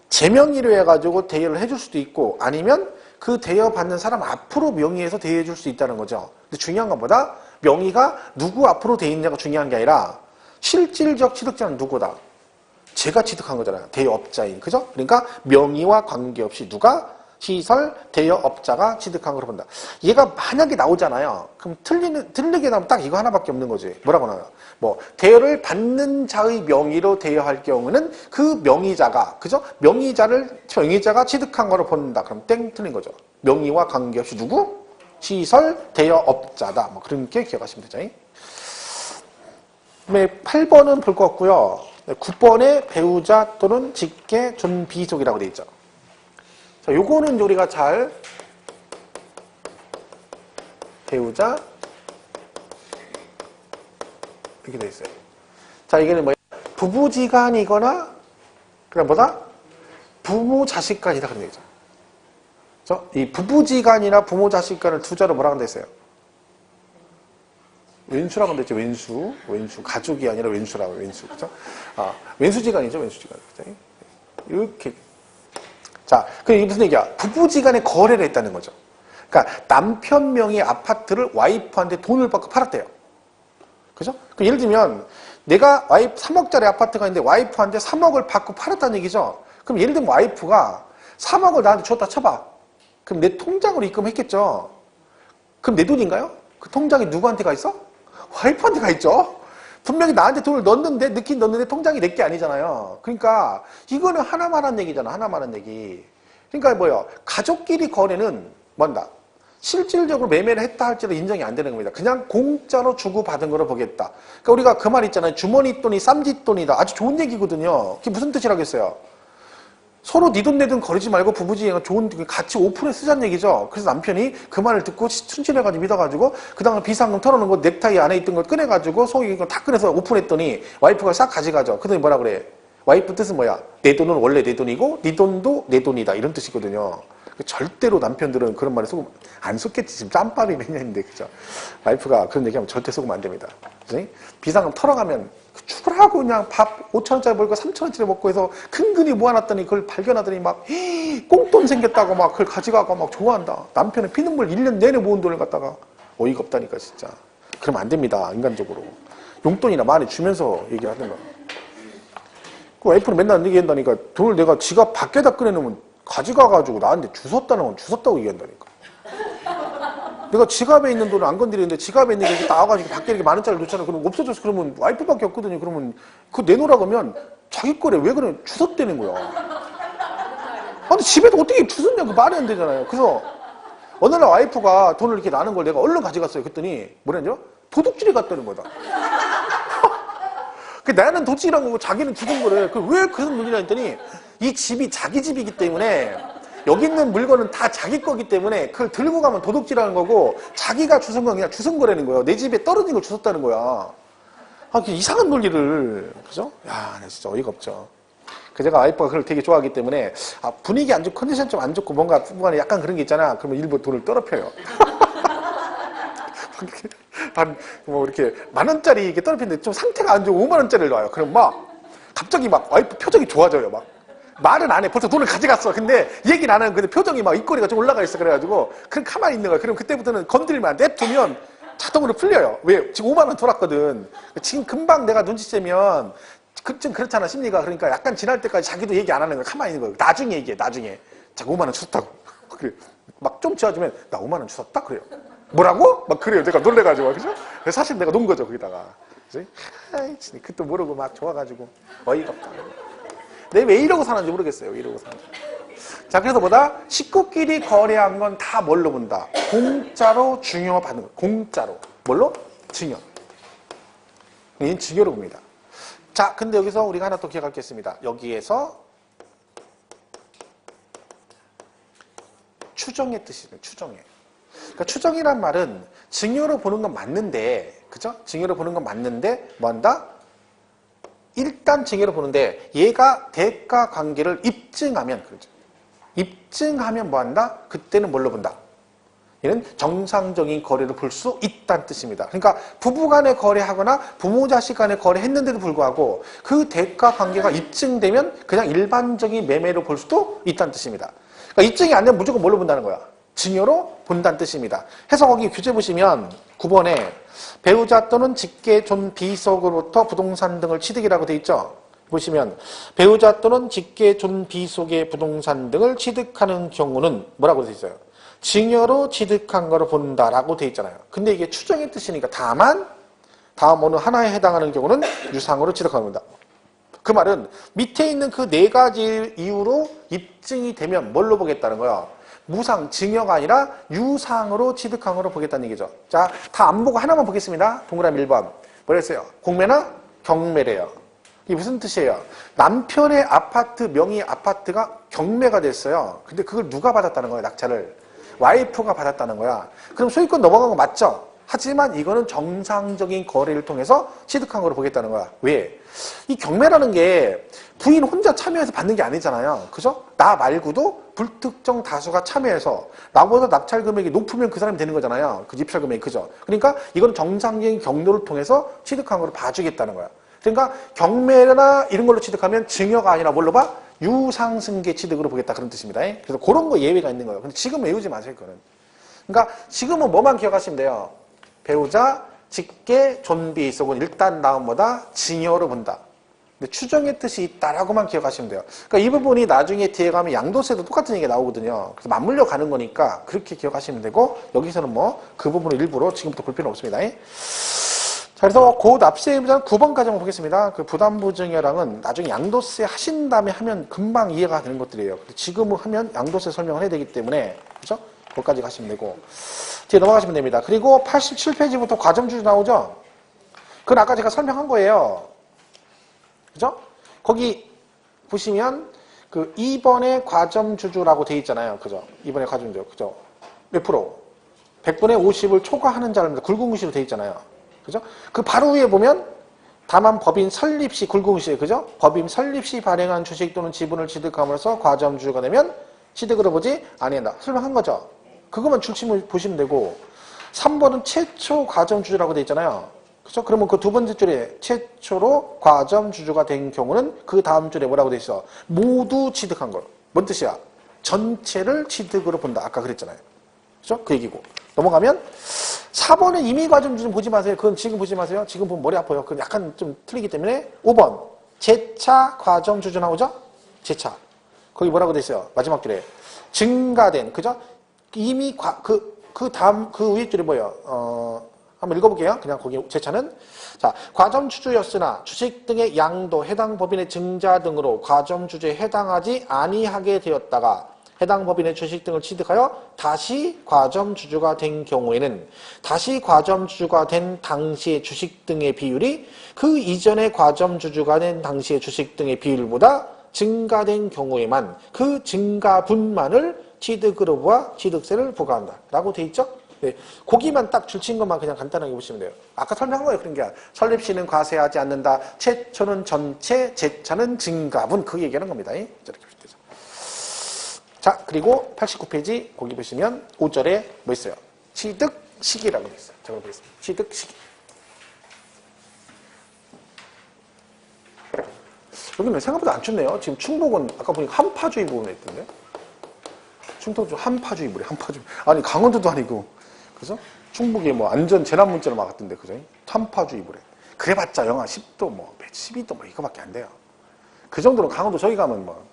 제 명의로 해가지고 대여를 해줄 수도 있고 아니면 그 대여받는 사람 앞으로 명의해서 대여해 줄 수 있다는 거죠. 근데 중요한 것보다 명의가 누구 앞으로 돼 있느냐가 중요한 게 아니라 실질적 취득자는 누구다? 제가 취득한 거잖아요. 대여업자인. 그죠? 그러니까 명의와 관계없이 누가? 시설 대여업자가 취득한 걸로 본다. 얘가 만약에 나오잖아요. 그럼 틀리게 나오면 딱 이거 하나밖에 없는 거지. 뭐라고 나와요? 뭐 대여를 받는 자의 명의로 대여할 경우는 그 명의자가 그죠? 명의자가 취득한 거로 본다. 그럼 땡 틀린 거죠. 명의와 관계없이 누구? 시설 대여업자다. 뭐 그렇게 기억하시면 되죠. 그다음에 8번은 볼 것 같고요. 9번에 배우자 또는 직계 존비속이라고 돼 있죠. 자, 요거는 우리가 잘 배우자 이렇게 돼 있어요. 자, 이게는 뭐야? 부부지간이거나 그다음 뭐다? 부모 자식간이다 그런 얘기죠. 이 부부지간이나 부모 자식간을 두 자로 뭐라고 돼 있어요? 왼수라고 돼 있죠. 왼수 가족이 아니라 왼수라고 왼수 그죠? 왼수지간이죠. 왼수지간 그죠? 이렇게. 자, 그게 무슨 얘기야? 부부지간에 거래를 했다는 거죠. 그러니까 남편 명의 아파트를 와이프한테 돈을 받고 팔았대요. 그죠? 그 예를 들면 내가 3억짜리 아파트가 있는데 와이프한테 3억을 받고 팔았다는 얘기죠. 그럼 예를 들면 와이프가 3억을 나한테 줬다 쳐봐. 그럼 내 통장으로 입금했겠죠. 그럼 내 돈인가요? 그 통장이 누구한테 가 있어? 와이프한테 가 있죠. 분명히 나한테 돈을 넣긴 넣는데 통장이 내 게 아니잖아요. 그러니까 이거는 하나만 한 얘기잖아. 하나만 한 얘기. 그러니까 뭐예요? 가족끼리 거래는 뭔다? 실질적으로 매매를 했다 할지라도 인정이 안 되는 겁니다. 그냥 공짜로 주고받은 거로 보겠다. 그러니까 우리가 그 말 있잖아요. 주머니 돈이 쌈짓돈이다. 아주 좋은 얘기거든요. 그게 무슨 뜻이라겠어요? 서로 네 돈 내 돈 거리지 말고 부부지간에 좋은 같이 오픈해 쓰자는 얘기죠. 그래서 남편이 그 말을 듣고 순진해가지고 믿어가지고 그 다음에 비상금 털어놓은 거 넥타이 안에 있던 거 꺼내가지고 속에 있던 거 다 꺼내서 오픈했더니 와이프가 싹 가져가죠. 그더니 뭐라 그래? 와이프 뜻은 뭐야? 내 돈은 원래 내 돈이고 네 돈도 내 돈이다 이런 뜻이거든요. 절대로 남편들은 그런 말에 속으면 안 속겠지. 지금 짬밥이 몇 년인데 그죠? 와이프가 그런 얘기하면 절대 속으면 안 됩니다. 그치? 비상금 털어가면 죽으라고 그냥 밥 5,000원짜리 먹고 3,000원짜리 먹고 해서 근근히 모아놨더니 그걸 발견하더니 막 꽁돈 생겼다고 막 그걸 가져가고 막 좋아한다. 남편은 피눈물 1년 내내 모은 돈을 갖다가 어이가 없다니까 진짜. 그러면 안 됩니다. 인간적으로. 용돈이나 많이 주면서 얘기를 하는 거야. 그 와이프는 맨날 얘기한다니까 돈을 내가 지갑 밖에다 꺼내놓으면 가져가가지고 나한테 주웠다는 건 주웠다고 얘기한다니까. 내가 지갑에 있는 돈을 안 건드리는데 지갑에 있는 게 이렇게 나와가지고 밖에 이렇게 10,000원짜리 놓잖아. 그럼 없어져서 그러면 와이프밖에 없거든요. 그러면 그거 내놓으라 그러면 자기 거래 왜 그래? 주웠다는 거야. 아, 근데 집에도 어떻게 주웠냐? 그 말이 안 되잖아요. 그래서 어느 날 와이프가 돈을 이렇게 나는 걸 내가 얼른 가져갔어요. 그랬더니 뭐랬냐? 도둑질이 갔다는 거다. 나는 도둑질한 거고 자기는 죽은 거래. 왜 그런 문제냐 했더니 이 집이 자기 집이기 때문에 여기 있는 물건은 다 자기 거기 때문에 그걸 들고 가면 도둑질하는 거고 자기가 주운 건 그냥 주운 거라는 거예요. 내 집에 떨어진 걸 주웠다는 거야. 아, 이상한 논리를. 그죠? 야, 나 진짜 어이가 없죠. 제가 와이프가 그걸 되게 좋아하기 때문에 분위기 안 좋고 컨디션 좀 안 좋고 뭔가 부부간에 약간 그런 게 있잖아. 그러면 일부 돈을 떨어펴요. 뭐 이렇게 10,000원짜리 이렇게 떨어뜨리는데 좀 상태가 안 좋고 50,000원짜리를 놔요. 그럼 막 갑자기 막 와이프 표정이 좋아져요. 막 말은 안 해. 벌써 돈을 가져갔어. 근데 얘기는 안 하는 근데 표정이 막 입꼬리가 좀 올라가 있어. 그래가지고 그냥 가만히 있는 거야. 그럼 그때부터는 건드리면 안 돼. 냅두면 자동으로 풀려요. 왜? 지금 5만 원 돌았거든. 지금 금방 내가 눈치채면 좀 그렇잖아 심리가. 그러니까 약간 지날 때까지 자기도 얘기 안 하는 거야. 가만히 있는 거야. 나중에 얘기해. 나중에. 자기 5만 원 주웠다고. 그래. 막 좀 지어주면 나 5만 원 주웠다 그래요. 뭐라고? 막 그래요. 내가 놀래가지고. 그죠? 사실 내가 논 거죠. 거기다가. 그지? 아이, 그것도 모르고 막 좋아가지고. 어이가 없다. 내가 왜 이러고 사는지 모르겠어요. 왜 이러고 사는지. 자, 그래서 뭐다? 식구끼리 거래한 건 다 뭘로 본다? 공짜로 증여받는 거. 공짜로. 뭘로? 증여. 얘는 증여로 봅니다. 자, 근데 여기서 우리가 하나 또 기억할 게 있습니다. 여기에서 추정의 뜻이에요. 추정의. 그러니까 추정이란 말은 증여로 보는 건 맞는데, 그죠? 증여로 보는 건 맞는데, 뭐 한다? 일단 증여로 보는데, 얘가 대가 관계를 입증하면, 그렇죠? 입증하면 뭐 한다? 그때는 뭘로 본다? 얘는 정상적인 거래를 볼 수 있다는 뜻입니다. 그러니까 부부 간에 거래하거나 부모 자식 간에 거래했는데도 불구하고 그 대가 관계가 입증되면 그냥 일반적인 매매로 볼 수도 있다는 뜻입니다. 그러니까 입증이 안 되면 무조건 뭘로 본다는 거야? 증여로 본다는 뜻입니다. 해서 거기 규제 보시면 9번에 배우자 또는 직계 존 비속으로부터 부동산 등을 취득이라고 돼 있죠. 보시면 배우자 또는 직계 존 비속의 부동산 등을 취득하는 경우는 뭐라고 돼 있어요? 증여로 취득한 거로 본다라고 돼 있잖아요. 근데 이게 추정의 뜻이니까 다만 다음 어느 하나에 해당하는 경우는 유상으로 취득하는 겁니다. 그 말은 밑에 있는 그 네 가지 이유로 입증이 되면 뭘로 보겠다는 거야? 무상, 증여가 아니라 유상으로 취득한 거로 보겠다는 얘기죠. 자, 다 안 보고 하나만 보겠습니다. 동그라미 1번. 뭐랬어요? 공매나 경매래요. 이게 무슨 뜻이에요? 남편의 아파트, 명의 아파트가 경매가 됐어요. 근데 그걸 누가 받았다는 거예요? 낙찰을. 와이프가 받았다는 거야. 그럼 소유권 넘어간 거 맞죠? 하지만 이거는 정상적인 거래를 통해서 취득한 거로 보겠다는 거야. 왜? 이 경매라는 게 부인 혼자 참여해서 받는 게 아니잖아요. 그죠? 나 말고도 불특정 다수가 참여해서 나보다 낙찰 금액이 높으면 그 사람이 되는 거잖아요. 그 입찰 금액이. 그죠? 그러니까 이건 정상적인 경로를 통해서 취득한 거로 봐주겠다는 거야. 그러니까 경매나 이런 걸로 취득하면 증여가 아니라 뭘로 봐? 유상승계 취득으로 보겠다. 그런 뜻입니다. 그래서 그런 거 예외가 있는 거예요. 근데 지금 외우지 마세요. 그거는. 그러니까 지금은 뭐만 기억하시면 돼요. 배우자, 직계, 존비, 속은 일단 다음보다 증여로 본다. 근데 추정의 뜻이 있다라고만 기억하시면 돼요. 그러니까 이 부분이 나중에 뒤에 가면 양도세도 똑같은 얘기가 나오거든요. 그래서 맞물려 가는 거니까 그렇게 기억하시면 되고 여기서는 뭐 그 부분을 일부러 지금부터 볼 필요는 없습니다. 자, 그래서 고납세의무자는 9번까지 한번 보겠습니다. 그 부담부증여랑은 나중에 양도세 하신 다음에 하면 금방 이해가 되는 것들이에요. 지금은 하면 양도세 설명을 해야 되기 때문에, 그죠? 거기까지 가시면 되고. 뒤에 넘어가시면 됩니다. 그리고 87페이지부터 과점주주 나오죠? 그건 아까 제가 설명한 거예요. 그죠? 거기 보시면 그 2번의 과점주주라고 돼 있잖아요. 그죠? 2번의 과점주주. 그죠? 몇 프로? 100분의 50을 초과하는 자입니다. 굵은글씨로 돼 있잖아요. 그죠? 그 바로 위에 보면 다만 법인 설립 시 굵은글씨에 그죠? 법인 설립 시 발행한 주식 또는 지분을 취득함으로써 과점주주가 되면 취득으로 보지 아니한다. 설명한 거죠? 그것만 줄치면 보시면 되고 3번은 최초 과점주주라고 돼 있잖아요. 그죠? 그러면 그 두 번째 줄에 최초로 과점주주가 된 경우는 그 다음 줄에 뭐라고 돼 있어? 모두 취득한 걸. 뭔 뜻이야? 전체를 취득으로 본다. 아까 그랬잖아요. 그죠? 그 얘기고. 넘어가면 4번은 임의과점주주는 보지 마세요. 그건 지금 보지 마세요. 지금 보면 머리 아파요. 그건 약간 좀 틀리기 때문에 5번 재차 과점주주 나오죠? 재차. 거기 뭐라고 돼 있어요? 마지막 줄에 증가된 그죠? 이미 그 다음 그 위에 줄이 뭐예요? 한번 읽어볼게요. 그냥 거기 재차는 자 과점주주였으나 주식 등의 양도 해당 법인의 증자 등으로 과점주주에 해당하지 아니하게 되었다가 해당 법인의 주식 등을 취득하여 다시 과점주주가 된 경우에는 다시 과점주주가 된 당시의 주식 등의 비율이 그 이전의 과점주주가 된 당시의 주식 등의 비율보다 증가된 경우에만 그 증가분만을 취득으로 보아 취득세를 부과한다. 라고 돼 있죠? 네. 거기만 딱 줄친 것만 그냥 간단하게 보시면 돼요. 아까 설명한 거예요. 그런 게 설립시는 과세하지 않는다. 최초는 전체, 재차는 증가분. 그 얘기하는 겁니다. 이렇게 보시면 되죠. 자, 그리고 89페이지 거기 보시면 5절에 뭐 있어요? 취득 시기라고 되어 있어요. 적어보겠습니다. 취득 시기. 여기는 생각보다 안 춥네요. 지금 충북은 아까 보니까 한파주의보가 있던데. 충북 한파주의보래. 한파주의. 아니 강원도도 아니고 그죠? 충북에 뭐 안전 재난 문자로 막았던데 그죠? 한파주의보래. 그래봤자 영하 10도 뭐 12도 뭐 이거밖에 안 돼요. 그 정도로 강원도 저기 가면 뭐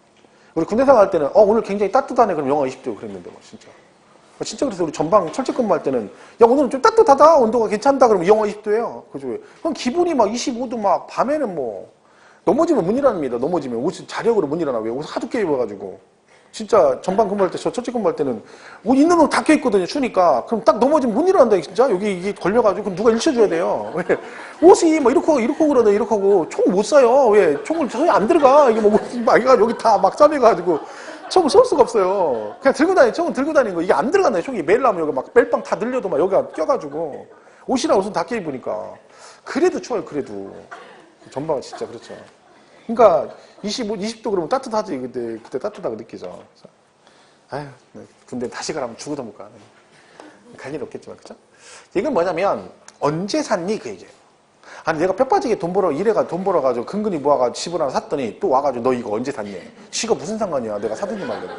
우리 군대 생활할 때는 오늘 굉장히 따뜻하네 그럼 영하 20도 그랬는데 뭐 진짜. 진짜 그래서 우리 전방 철책 근무할 때는 야 오늘은 좀 따뜻하다 온도가 괜찮다 그러면 영하 20도예요. 그죠? 그럼 기분이 막 25도 막 밤에는 뭐 넘어지면 못 일어납니다. 넘어지면 옷이 자력으로 못 일어나. 왜? 옷 하도 깨 입어가지고. 진짜 전방 근무할 때, 저 첫째 근무할 때는 옷 있는 옷 다 껴있거든요. 추니까. 그럼 딱 넘어지면 못 일어난다. 진짜. 여기 이게 걸려가지고. 그럼 누가 일쳐줘야 돼요. 왜? 옷이 뭐 이렇게 그러네. 이렇게 하고. 총 못 쏴요. 왜? 총을 저기 안 들어가. 이게 뭐, 여기 다 막 싸매가지고. 총을 쏠 수가 없어요. 그냥 들고 다니, 총은 들고 다니는 거. 이게 안 들어간다. 총이 매일나면 여기 막 멜빵 다 늘려도 막 여기가 껴가지고. 옷이랑 옷은 다 껴입으니까. 그래도 추워요. 그래도. 전방은 진짜 그렇죠. 그러니까 20도 그러면 따뜻하지. 그때 따뜻하고 느끼죠. 아휴, 군대 다시 가라면 죽어도 못 가. 갈 일 없겠지만, 그죠? 이건 뭐냐면 언제 샀니 그 얘기예요. 아니 내가 뼈 빠지게 돈 벌어가지고 근근히 모아가지고 집을 하나 샀더니 또 와가지고 너 이거 언제 샀니? 지가 무슨 상관이야? 내가 사든지 말든지.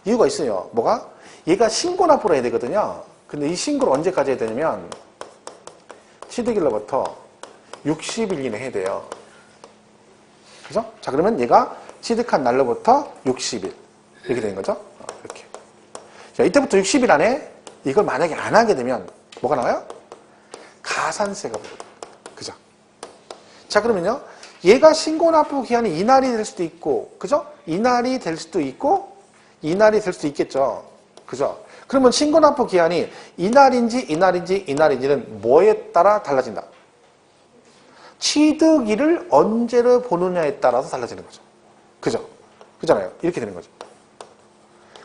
이유가 있어요. 뭐가? 얘가 신고 납부를 해야 되거든요. 근데 이 신고를 언제까지 해야 되냐면 취득일로부터 60일 이내 해야 돼요. 그죠? 자, 그러면 얘가 취득한 날로부터 60일. 이렇게 되는 거죠? 이렇게. 자, 이때부터 60일 안에 이걸 만약에 안 하게 되면 뭐가 나와요? 가산세가 붙어요. 그죠? 자, 그러면요. 얘가 신고납부 기한이 이날이 될 수도 있고, 그죠? 이날이 될 수도 있고, 이날이 될 수도 있겠죠. 그죠? 그러면 신고납부 기한이 이날인지는 뭐에 따라 달라진다? 취득일을 언제로 보느냐에 따라서 달라지는 거죠. 그죠? 그잖아요. 이렇게 되는 거죠.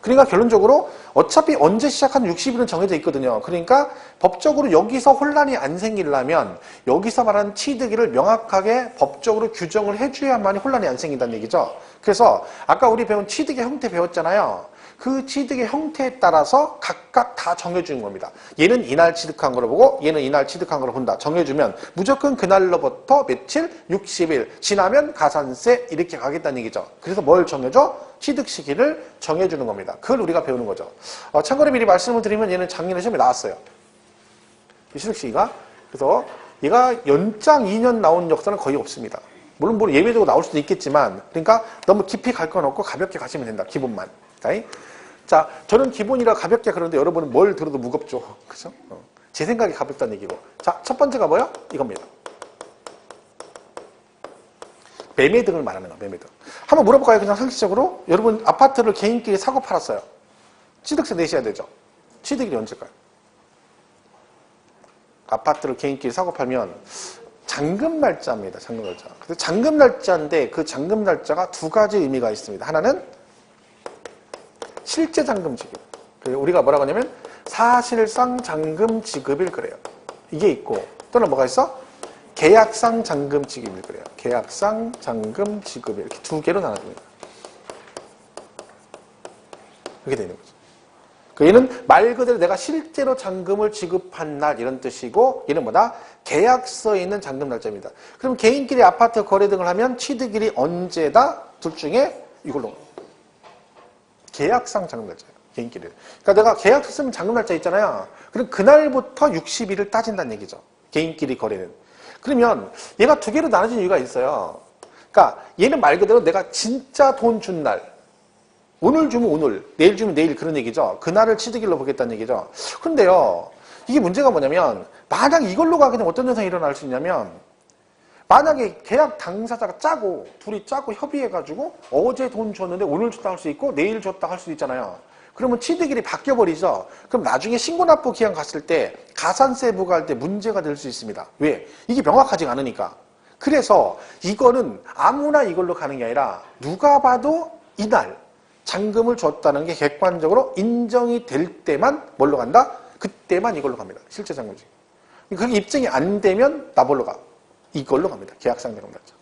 그러니까 결론적으로 어차피 언제 시작한 60일은 정해져 있거든요. 그러니까 법적으로 여기서 혼란이 안 생기려면 여기서 말하는 취득일을 명확하게 법적으로 규정을 해줘야만이 혼란이 안 생긴다는 얘기죠. 그래서 아까 우리 배운 취득의 형태 배웠잖아요. 그 취득의 형태에 따라서 각각 다 정해주는 겁니다. 얘는 이날 취득한 거로 보고 얘는 이날 취득한 거로 본다. 정해주면 무조건 그날로부터 며칠? 60일 지나면 가산세 이렇게 가겠다는 얘기죠. 그래서 뭘 정해줘? 취득 시기를 정해주는 겁니다. 그걸 우리가 배우는 거죠. 참고로 미리 말씀을 드리면 얘는 작년에 시험에 나왔어요. 이 취득 시기가. 그래서 얘가 연장 2년 나온 역사는 거의 없습니다. 물론 뭐 예외적으로 나올 수도 있겠지만 그러니까 너무 깊이 갈 건 없고 가볍게 가시면 된다. 기본만. 자, 저는 기본이라 가볍게 그러는데 여러분은 뭘 들어도 무겁죠. 그죠? 제 생각이 가볍다는 얘기고. 자, 첫 번째가 뭐야? 이겁니다. 매매 등을 말하는 거야, 매매 등. 한번 물어볼까요? 그냥 상식적으로. 여러분, 아파트를 개인끼리 사고 팔았어요. 취득세 내셔야 되죠. 취득일이 언제일까요? 아파트를 개인끼리 사고 팔면 잔금 날짜입니다. 잔금 날짜. 근데 잔금 날짜인데 그 잔금 날짜가 두 가지 의미가 있습니다. 하나는 실제 잔금 지급. 우리가 뭐라고 하냐면 사실상 잔금 지급일 그래요. 이게 있고 또는 뭐가 있어? 계약상 잔금 지급일 그래요. 계약상 잔금 지급 이렇게 두 개로 나눠집니다. 이렇게 되는 거죠. 얘는 말 그대로 내가 실제로 잔금을 지급한 날 이런 뜻이고 얘는 뭐다? 계약서에 있는 잔금 날짜입니다. 그럼 개인끼리 아파트 거래 등을 하면 취득일이 언제다? 둘 중에 이걸로 계약상 잔금 날짜예요. 개인끼리. 그러니까 내가 계약서 쓰면 잔금 날짜 있잖아요. 그럼 그날부터 60일을 따진다는 얘기죠. 개인끼리 거래는. 그러면 얘가 두 개로 나눠진 이유가 있어요. 그러니까 얘는 말 그대로 내가 진짜 돈 준 날 오늘 주면 오늘, 내일 주면 내일 그런 얘기죠. 그날을 취득일로 보겠다는 얘기죠. 그런데요, 이게 문제가 뭐냐면 만약 이걸로 가면 어떤 현상이 일어날 수 있냐면 만약에 계약 당사자가 짜고 둘이 짜고 협의해가지고 어제 돈 줬는데 오늘 줬다 할 수 있고 내일 줬다 할 수 있잖아요. 그러면 취득일이 바뀌어버리죠. 그럼 나중에 신고납부 기한 갔을 때 가산세 부과할 때 문제가 될 수 있습니다. 왜? 이게 명확하지 않으니까. 그래서 이거는 아무나 이걸로 가는 게 아니라 누가 봐도 이날 잔금을 줬다는 게 객관적으로 인정이 될 때만 뭘로 간다? 그때만 이걸로 갑니다. 실제 잔금지. 그게 입증이 안 되면 나뭘로 가? 이걸로 갑니다. 계약상 잔금 날짜.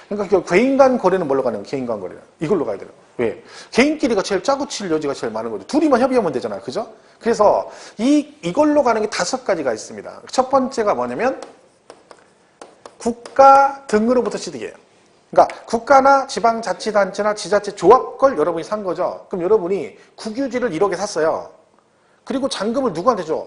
그러니까 개인 간 거래는 뭘로 가는 거예요? 개인 간 거래는. 이걸로 가야 돼요. 왜? 개인끼리가 제일 짜고 칠 여지가 제일 많은 거죠. 둘이만 협의하면 되잖아요. 그죠? 그래서 이걸로 가는 게 5가지가 있습니다. 첫 번째가 뭐냐면 국가 등으로부터 취득이에요. 그러니까 국가나 지방자치단체나 지자체 조합 걸 여러분이 산 거죠. 그럼 여러분이 국유지를 1억에 샀어요. 그리고 잔금을 누구한테 줘?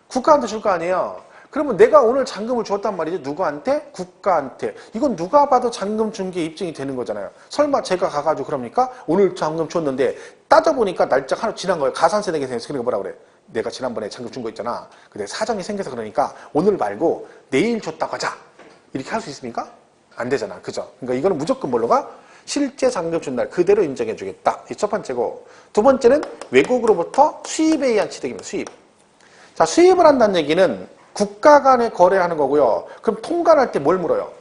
국가한테 줄 거 아니에요. 그러면 내가 오늘 잔금을 줬단 말이죠. 누구한테? 국가한테. 이건 누가 봐도 잔금 준 게 입증이 되는 거잖아요. 설마 제가 가가지고 그럽니까? 오늘 잔금 줬는데 따져보니까 날짜가 하루 지난 거예요. 가산세 내게 생겨서. 그러니까 뭐라 그래? 내가 지난번에 잔금 준 거 있잖아. 근데 사정이 생겨서 그러니까 오늘 말고 내일 줬다고 하자. 이렇게 할 수 있습니까? 안 되잖아. 그죠? 그러니까 이거는 무조건 뭘로 가? 실제 잔금 준 날 그대로 인정해 주겠다. 이 첫 번째고. 두 번째는 외국으로부터 수입에 의한 취득입니다. 수입. 자, 수입을 한다는 얘기는 국가 간에 거래하는 거고요. 그럼 통관할 때 뭘 물어요?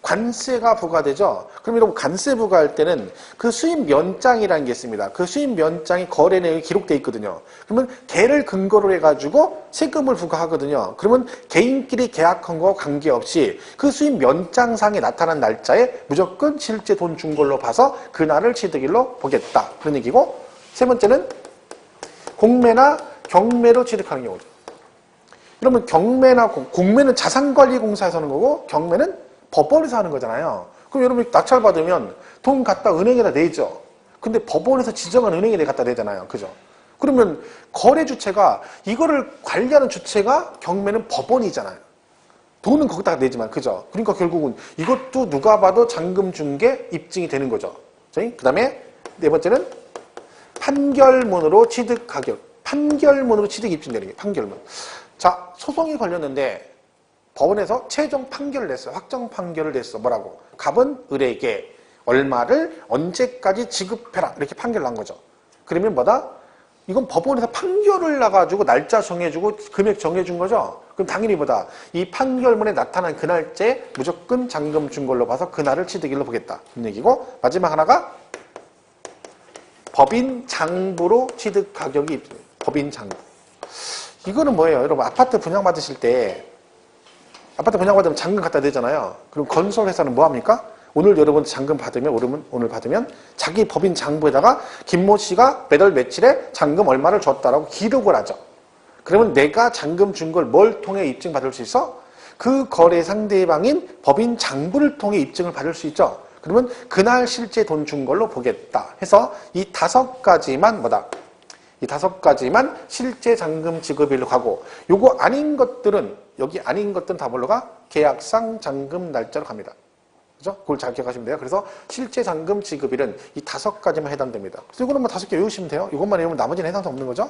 관세가 부과되죠? 그럼 여러분 관세 부과할 때는 그 수입 면장이라는 게 있습니다. 그 수입 면장이 거래 내용이 기록되어 있거든요. 그러면 걔를 근거로 해가지고 세금을 부과하거든요. 그러면 개인끼리 계약한 거와 관계없이 그 수입 면장상에 나타난 날짜에 무조건 실제 돈 준 걸로 봐서 그날을 취득일로 보겠다. 그런 얘기고, 세 번째는 공매나 경매로 취득하는 경우죠. 그러면 경매나 공매는 자산관리공사에서 하는 거고 경매는 법원에서 하는 거잖아요. 그럼 여러분이 낙찰받으면 돈 갖다 은행에다 내죠. 근데 법원에서 지정한 은행에 갖다 내잖아요. 그죠? 그러면 거래 주체가 이거를 관리하는 주체가 경매는 법원이잖아요. 돈은 거기다가 내지만 그죠? 그러니까 결국은 이것도 누가 봐도 잔금 준 게 입증이 되는 거죠. 그 다음에 네 번째는 판결문으로 취득 가격. 판결문으로 취득 입증되는 게 판결문. 자, 소송이 걸렸는데 법원에서 최종 판결을 냈어요. 확정 판결을 냈어. 뭐라고? 갑은 을에게 얼마를 언제까지 지급해라. 이렇게 판결을 난 거죠. 그러면 뭐다? 이건 법원에서 판결을 나가지고 날짜 정해주고 금액 정해준 거죠. 그럼 당연히 뭐다? 이 판결문에 나타난 그 날짜에 무조건 잔금 준 걸로 봐서 그날을 취득일로 보겠다. 그런 얘기고, 마지막 하나가 법인 장부로 취득 가격이 입증돼요. 법인 장부. 이거는 뭐예요? 여러분 아파트 분양받으실 때 아파트 분양받으면 잔금 갖다 대잖아요. 그럼 건설회사는 뭐 합니까? 오늘 여러분 잔금 받으면 오늘 받으면 자기 법인 장부에다가 김모 씨가 몇 월 며칠에 잔금 얼마를 줬다라고 기록을 하죠. 그러면 내가 잔금 준 걸 뭘 통해 입증받을 수 있어? 그 거래 상대방인 법인 장부를 통해 입증을 받을 수 있죠. 그러면 그날 실제 돈 준 걸로 보겠다 해서 이 5가지만 뭐다? 이 5가지만 실제 잔금 지급일로 가고, 요거 아닌 것들은, 여기 아닌 것들은 다 뭘로 가? 계약상 잔금 날짜로 갑니다. 그죠? 그걸 잘 기억하시면 돼요. 그래서 실제 잔금 지급일은 이 5가지만 해당됩니다. 그래서 이거는 뭐 5개 외우시면 돼요. 이것만 외우면 나머지는 해당도 없는 거죠.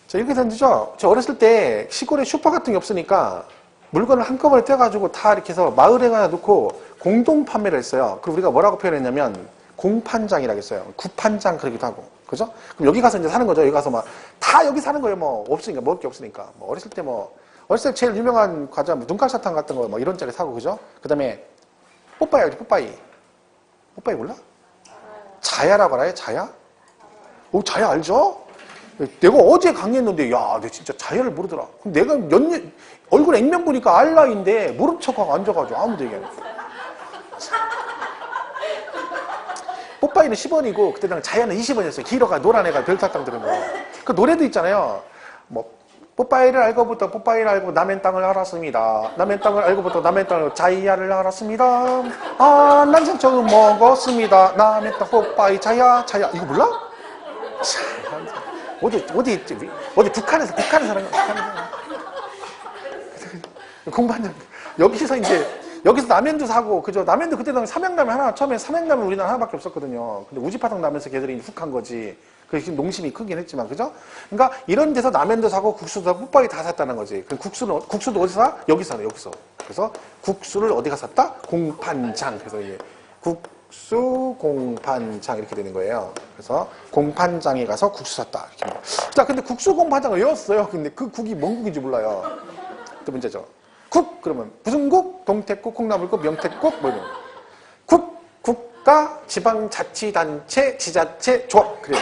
자, 이렇게 되죠. 저 어렸을 때 시골에 슈퍼 같은 게 없으니까 물건을 한꺼번에 떼가지고 다 이렇게 해서 마을에 가다 놓고 공동 판매를 했어요. 그리고 우리가 뭐라고 표현했냐면 공판장이라고 했어요. 구판장 그러기도 하고. 그죠? 그럼 여기 가서 이제 사는 거죠. 여기 가서 막 다 여기 사는 거예요. 뭐 없으니까 먹을 게 없으니까. 뭐 어렸을 때 제일 유명한 과자 뭐 눈깔사탕 같은 거 뭐 이런 짜리 사고 그죠? 그다음에 뽀빠이 알지? 뽀빠이 몰라? 자야라고 알아요? 자야? 오 자야 알죠? 내가 어제 강의했는데 야, 내 진짜 자야를 모르더라. 그럼 내가 얼굴 액면 보니까 알라인데 모른 척하고 앉아가지고 아무도 얘기 안 해. 뽀빠이는 10원이고 그때 당시 자야는 20원이었어요. 길어가 노란 애가 별사탕 들은 거. 그 노래도 있잖아요. 뭐 뽀빠이를 알고부터 뽀빠이를 알고 남의 땅을 알았습니다. 남의 땅을 알고부터 남의 땅을 자야를 알았습니다. 아, 난 상처를 먹었습니다. 남의 땅 뽀빠이 자야 이거 몰라? 어디 북한에서 공부한 여기서 라면도 사고, 그죠? 라면도 그때 당시 삼양라면 하나, 처음에 삼양라면 우리나라 하나밖에 없었거든요. 근데 우지파탕 나면서 걔들이 훅 한 거지. 그래서 농심이 크긴 했지만, 그죠? 그러니까 이런 데서 라면도 사고, 국수도 사고, 뽀빠이 다 샀다는 거지. 그 국수도 어디서 사? 여기서 사네, 여기서. 그래서 국수를 어디가 샀다? 공판장. 그래서 이게 국수, 공판장 이렇게 되는 거예요. 그래서 공판장에 가서 국수 샀다. 이렇게. 자, 근데 국수, 공판장을 외웠어요. 근데 그 국이 뭔 국인지 몰라요. 또 문제죠. 국 그러면 무슨 국? 동태국, 콩나물국, 명태국 뭐 이런 국가, 지방자치단체, 지자체, 조합 그래요.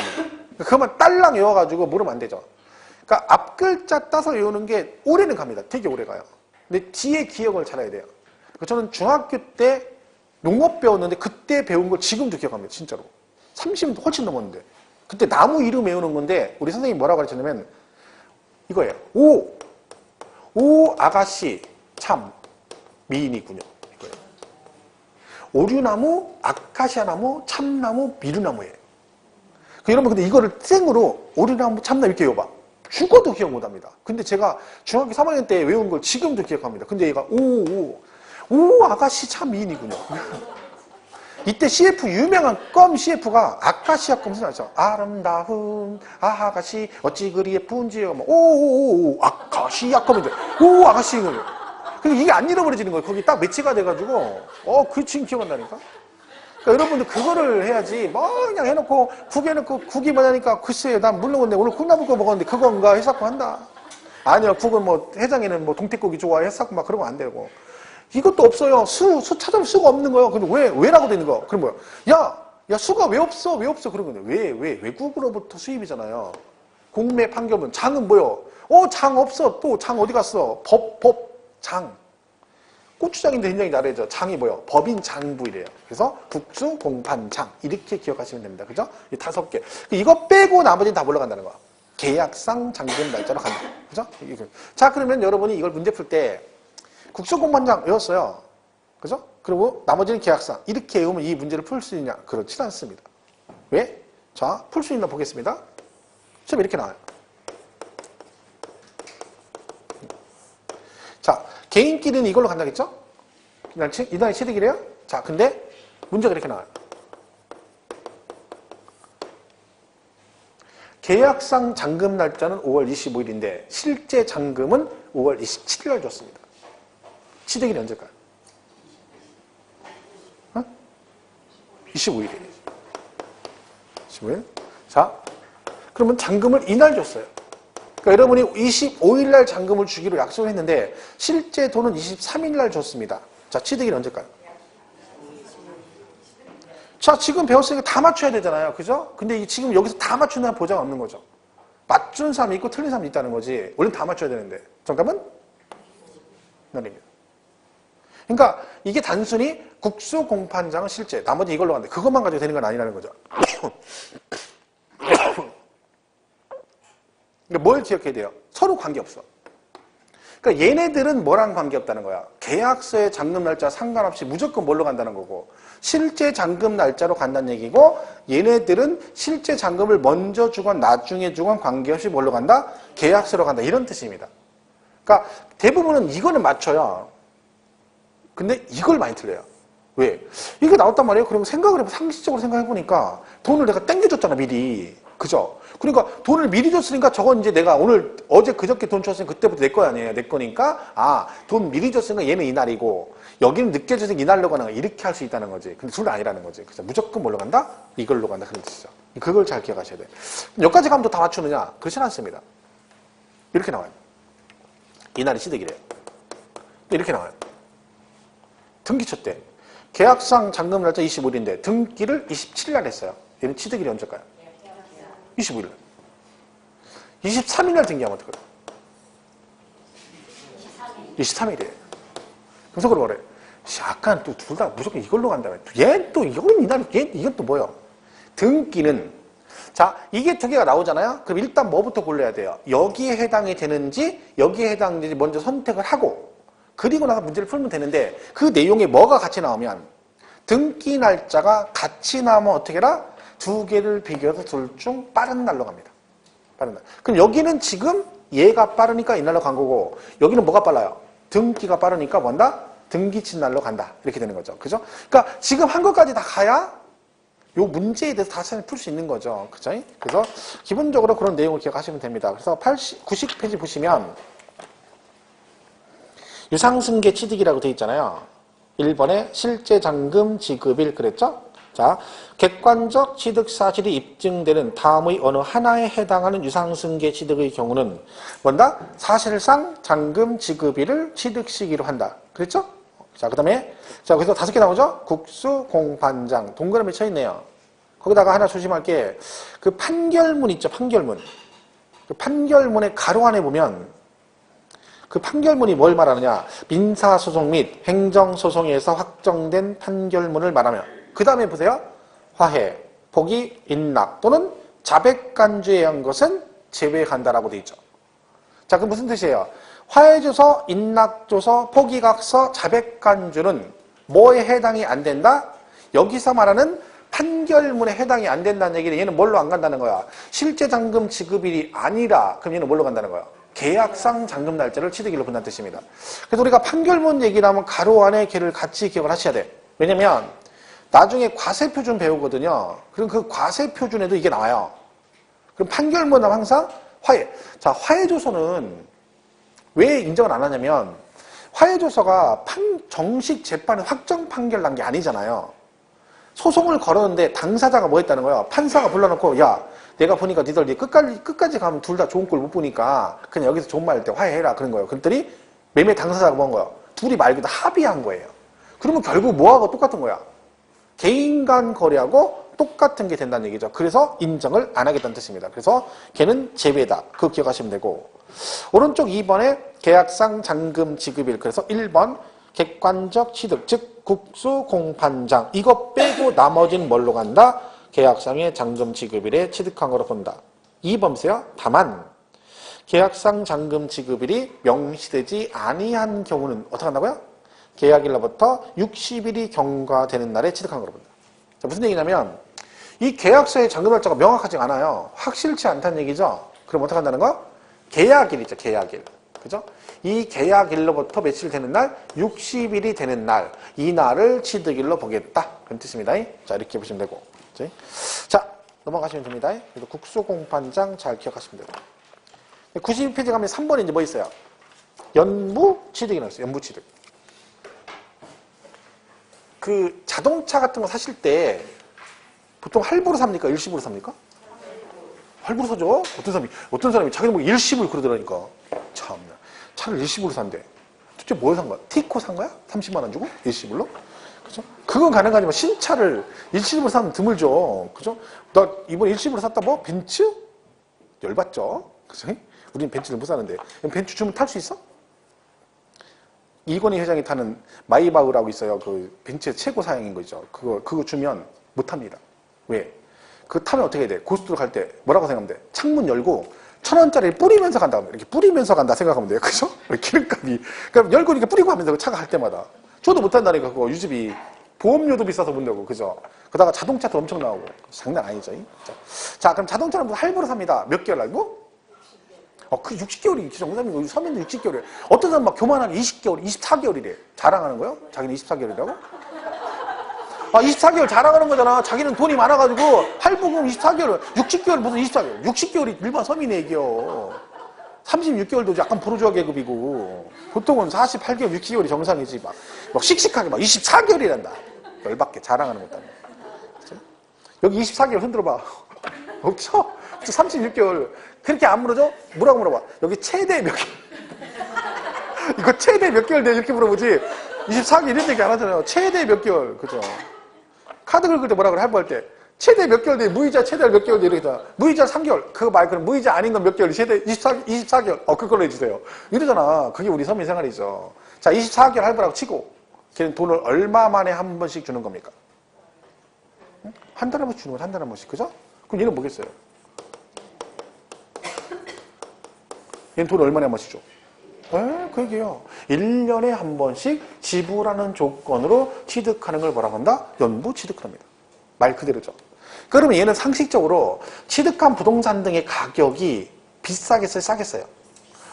그것만 딸랑 외워가지고 모르면 안 되죠. 그러니까 앞 글자 따서 외우는 게 오래는 갑니다. 되게 오래 가요. 근데 뒤에 기억을 잘해야 돼요. 그러니까 저는 중학교 때 농업 배웠는데 그때 배운 걸 지금도 기억합니다. 진짜로. 30년 훨씬 넘었는데 그때 나무 이름 외우는 건데 우리 선생님이 뭐라고 가르쳤냐면 이거예요. 오 아가씨 참 미인이군요. 이거예요. 오류나무, 아카시아나무, 참나무, 미루나무예요. 여러분 근데 이거를 생으로 오류나무, 참나무 이렇게 외워봐. 죽어도 기억 못합니다. 근데 제가 중학교 3학년 때 외운 걸 지금도 기억합니다. 근데 얘가 오 아가씨 참 미인이군요. 이때 CF 유명한 껌 CF가 아카시아 껌 생각나죠? 아름다운 아가씨 어찌 그리 예쁜지요. 오 아카시아 껌인데 오 아가씨 그리고 이게 안 잃어버려지는 거예요. 거기 딱 매치가 돼가지고 그 지금 기억난다니까. 그러니까 여러분들 그거를 해야지 그냥 해놓고 국이 뭐냐니까 글쎄요 난 물론 근데 오늘 콩나물국 먹었는데 그건가 해사고 한다. 아니요 국은 뭐 해장에는 뭐 동태국이 좋아 해사고 막 그러면 안 되고. 이것도 없어요. 수 찾아볼 수가 없는 거예요. 근데 왜라고 되는 거? 그럼 뭐야? 야, 수가 왜 없어? 그런 건데. 외국으로부터 수입이잖아요. 공매 판결문. 장은 뭐요? 장 없어. 또 장 어디 갔어? 장. 고추장인데 굉장히 잘해죠. 장이 뭐요? 법인 장부이래요. 그래서 국수, 공판, 장. 이렇게 기억하시면 됩니다. 그죠? 이 5개. 이거 빼고 나머지는 다 올라간다는 거야. 계약상, 잔금, 날짜로 간다. 그죠? 자, 그러면 여러분이 이걸 문제 풀 때 국수 공판장 외웠어요. 그죠? 그리고 나머지는 계약상. 이렇게 외우면 이 문제를 풀 수 있냐? 그렇지 않습니다. 왜? 자, 풀 수 있나 보겠습니다. 시험 이렇게 나와요. 자, 개인끼리는 이걸로 간다겠죠? 이단이 취득이래요? 자, 근데 문제가 이렇게 나와요. 계약상 잔금 날짜는 5월 25일인데 실제 잔금은 5월 27일 날 줬습니다. 취득일이 언제일까요? 25일이에요. 25일. 자, 그러면 잔금을 이날 줬어요. 그러니까 여러분이 25일 날 잔금을 주기로 약속을 했는데 실제 돈은 23일 날 줬습니다. 자, 취득일이 언제일까요? 자, 지금 배웠으니까 다 맞춰야 되잖아요. 그죠? 근데 지금 여기서 다 맞춘다는 보장 없는 거죠. 맞춘 사람이 있고 틀린 사람이 있다는 거지. 원래 다 맞춰야 되는데. 정답은? 아닙니다. 그러니까 이게 단순히 국수 공판장은 실제 나머지 이걸로 하는데 그것만 가지고 되는 건 아니라는 거죠. 그러니까 뭘 기억해야 돼요? 서로 관계없어. 그러니까 얘네들은 뭐랑 관계없다는 거야. 계약서의 잔금 날짜 상관없이 무조건 뭘로 간다는 거고 실제 잔금 날짜로 간다는 얘기고 얘네들은 실제 잔금을 먼저 주건 나중에 주건 관계없이 뭘로 간다? 계약서로 간다. 이런 뜻입니다. 그러니까 대부분은 이거는 맞춰요. 근데 이걸 많이 틀려요. 왜? 이게 나왔단 말이에요. 그러면 상식적으로 생각해보니까 돈을 내가 땡겨줬잖아, 미리. 그죠? 그러니까 돈을 미리 줬으니까 저건 이제 내가 어제 그저께 돈 줬으니까 그때부터 내 거 아니에요. 내 거니까, 돈 미리 줬으니까 얘는 이날이고, 여기는 늦게 줬으니까 이날로 가는 거야. 이렇게 할 수 있다는 거지. 근데 둘 다 아니라는 거지. 그래서 무조건 뭘로 간다? 이걸로 간다. 그런 뜻이죠. 그걸 잘 기억하셔야 돼요. 여기까지 가면 또 다 맞추느냐? 그렇진 않습니다. 이렇게 나와요. 이날이 취득이래요. 이렇게 나와요. 등기초 때. 계약상 잔금 날짜 25일인데 등기를 27일 날 했어요. 얘는 취득일이 언제일까요? 25일 날. 23일 날 등기하면 어떡해요? 23일이에요. 그래서 그러고 그래. 약간 또 둘 다 무조건 이걸로 간다며. 얘 또 이거는 이날, 이건 또 뭐야? 등기는, 자, 이게 두 개가 나오잖아요? 그럼 일단 뭐부터 골라야 돼요? 여기에 해당이 되는지, 여기에 해당되는지 먼저 선택을 하고, 그리고 나서 문제를 풀면 되는데, 그 내용에 뭐가 같이 나오면, 등기 날짜가 같이 나오면 어떻게 해라? 두 개를 비교해서 둘 중 빠른 날로 갑니다. 빠른 날. 그럼 여기는 지금 얘가 빠르니까 이날로 간 거고, 여기는 뭐가 빨라요? 등기가 빠르니까 뭔다? 등기친 날로 간다. 이렇게 되는 거죠. 그죠? 그러니까 지금 한 것까지 다 가야 요 문제에 대해서 다시 풀 수 있는 거죠. 그죠? 그래서 기본적으로 그런 내용을 기억하시면 됩니다. 그래서 90페이지 보시면 유상승계 취득이라고 되어 있잖아요. 1번에 실제 잔금 지급일 그랬죠? 자, 객관적 취득 사실이 입증되는 다음의 어느 하나에 해당하는 유상승계 취득의 경우는 뭔다? 사실상 잔금 지급일을 취득 시기로 한다. 그랬죠? 자, 그 다음에, 자, 그래서 5개 나오죠? 국수, 공판장, 동그라미 쳐있네요. 거기다가 하나 조심할 게, 그 판결문 있죠? 판결문. 그 판결문의 가로 안에 보면, 그 판결문이 뭘 말하느냐? 민사소송 및 행정소송에서 확정된 판결문을 말하며, 그 다음에 보세요. 화해, 포기, 인락 또는 자백간주에 의한 것은 제외한다라고 되어 있죠. 자, 그럼 무슨 뜻이에요? 화해조서, 인락조서, 포기각서, 자백간주는 뭐에 해당이 안 된다? 여기서 말하는 판결문에 해당이 안 된다는 얘기는 얘는 뭘로 안 간다는 거야? 실제 잔금 지급일이 아니라 그럼 얘는 뭘로 간다는 거야? 계약상 잔금 날짜를 취득일로 본다는 뜻입니다. 그래서 우리가 판결문 얘기를 하면 가로 안에 걔를 같이 기억을 하셔야 돼. 왜냐면 나중에 과세표준 배우거든요. 그럼 그 과세표준에도 이게 나와요. 그럼 판결문은 항상 화해. 자, 화해조서는 왜 인정을 안 하냐면 화해조서가 정식 재판에 확정 판결 난 게 아니잖아요. 소송을 걸었는데 당사자가 뭐 했다는 거예요? 판사가 불러놓고 야, 내가 보니까 니들 끝까지 가면 둘 다 좋은 꼴 못 보니까 그냥 여기서 좋은 말 할 때 화해해라 그런 거예요. 그랬더니 매매 당사자가 뭐 한 거예요? 둘이 말 그대로 합의한 거예요. 그러면 결국 뭐하고 똑같은 거야? 개인 간 거래하고 똑같은 게 된다는 얘기죠. 그래서 인정을 안 하겠다는 뜻입니다. 그래서 걔는 제외다. 그거 기억하시면 되고 오른쪽 2번에 계약상 잔금 지급일 그래서 1번 객관적 취득 즉 국수 공판장 이거 빼고 나머지는 뭘로 간다? 계약상의 잔금 지급일에 취득한 거로 본다. 2번 보세요. 다만 계약상 잔금 지급일이 명시되지 아니한 경우는 어떻게 한다고요? 계약일로부터 60일이 경과되는 날에 취득한 거로 본다. 자, 무슨 얘기냐면 이 계약서의 잔금 날짜가 명확하지 않아요. 확실치 않다는 얘기죠. 그럼 어떻게 한다는 거? 계약일이죠. 계약일. 그죠? 이 계약일로부터 며칠 되는 날? 60일이 되는 날. 이 날을 취득일로 보겠다. 그런 뜻입니다. 자, 이렇게 보시면 되고. 그치? 자, 넘어가시면 됩니다. 그래서 국수공판장 잘 기억하시면 되고. 92페이지 가면 3번에 이제 뭐 있어요? 연부 취득이 나왔어요. 연부 취득. 그 자동차 같은 거 사실 때 보통 할부로 삽니까? 일시불로 삽니까? 할부로 사죠. 어떤 사람이 자기는 뭐 일시불 그러더라니까. 참나. 차를 일시불로 산대. 도대체 뭘 산 거야? 티코 산 거야? 30만 원 주고? 일시불로? 그죠? 그건 가능하지만 신차를 일시불로 사면 드물죠. 그죠? 나 이번에 일시불로 샀다 뭐? 벤츠? 열받죠. 그죠? 우리는 벤츠를 못 사는데. 벤츠 주면 탈 수 있어? 이건희 회장이 타는 마이바흐라고 있어요. 그 벤츠의 최고 사양인 거죠. 그거 주면 못 탑니다. 왜? 그거 타면 어떻게 해야 돼? 고속도로 갈 때 뭐라고 생각하면 돼? 창문 열고 1,000원짜리를 뿌리면서 간다. 이렇게 뿌리면서 간다 생각하면 돼요. 그죠? 기름값이. 그럼 열고 이렇게 뿌리고 하면서 그 차가 갈 때마다. 저도 못 한다니까 그거 유지비. 보험료도 비싸서 못 내고. 그죠? 그러다가 자동차도 엄청 나오고. 장난 아니죠. 자, 그럼 자동차는 할부로 삽니다. 몇 개월 할부? 그 60개월이 정상이고 서면도 60개월이에요. 어떤 사람 막 교만하게 20개월, 24개월이래. 자랑하는 거요? 자기는 24개월이라고? 24개월 자랑하는 거잖아. 자기는 돈이 많아가지고 할부금 24개월, 60개월 무슨 24개월. 60개월이 일반 서민 얘기요. 36개월도 약간 부르주아 계급이고 보통은 48개월, 60개월이 정상이지. 막 씩씩하게 막 24개월이란다. 열받게 자랑하는 것도 아니고. 여기 24개월 흔들어봐. 없죠? 36개월. 그렇게 안 물어줘? 뭐라고 물어봐? 여기 최대 몇 개월? 이거 최대 몇 개월 돼? 이렇게 물어보지. 24개월 이런 얘기 안 하잖아요. 최대 몇 개월. 그죠? 카드 긁을 때 뭐라 그래? 할부할 때. 최대 몇 개월 돼? 무이자 최대 몇 개월 돼? 이렇게 다. 무이자 3개월. 그거 말, 그럼 무이자 아닌 건 몇 개월? 최대 24개월. 그걸로 해주세요. 이러잖아. 그게 우리 서민생활이죠. 자, 24개월 할부라고 치고, 걔는 돈을 얼마 만에 한 번씩 주는 겁니까? 응? 한 달에 한 번씩 주는 건 한 달에 한 번씩. 그죠? 그럼 얘는 뭐겠어요? 얘는 돈을 얼마나 한 번씩 줘? 그 얘기예요. 1년에 한 번씩 지불하는 조건으로 취득하는 걸 뭐라고 한다? 연부 취득을 합니다. 말 그대로죠. 그러면 얘는 상식적으로 취득한 부동산 등의 가격이 비싸겠어요? 싸겠어요?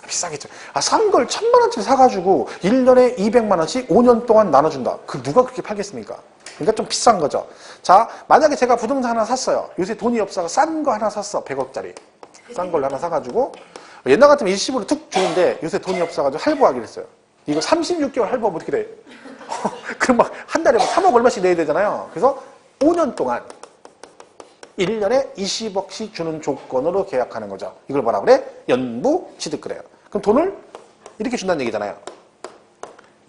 비싸겠죠. 싼 걸 1,000만 원짜리 사가지고 1년에 200만 원씩 5년 동안 나눠준다. 그 누가 그렇게 팔겠습니까? 그러니까 좀 비싼 거죠. 자, 만약에 제가 부동산 하나 샀어요. 요새 돈이 없어서 싼 거 하나 샀어. 100억짜리. 싼 걸 하나 사가지고 옛날 같으면 일시불로 툭 주는데 요새 돈이 없어가지고 할부하기로 했어요. 이거 36개월 할부하면 어떻게 돼? 그럼 막 한 달에 막 3억 얼마씩 내야 되잖아요. 그래서 5년 동안 1년에 20억씩 주는 조건으로 계약하는 거죠. 이걸 뭐라 그래? 연부 취득그래요. 그럼 돈을 이렇게 준다는 얘기잖아요.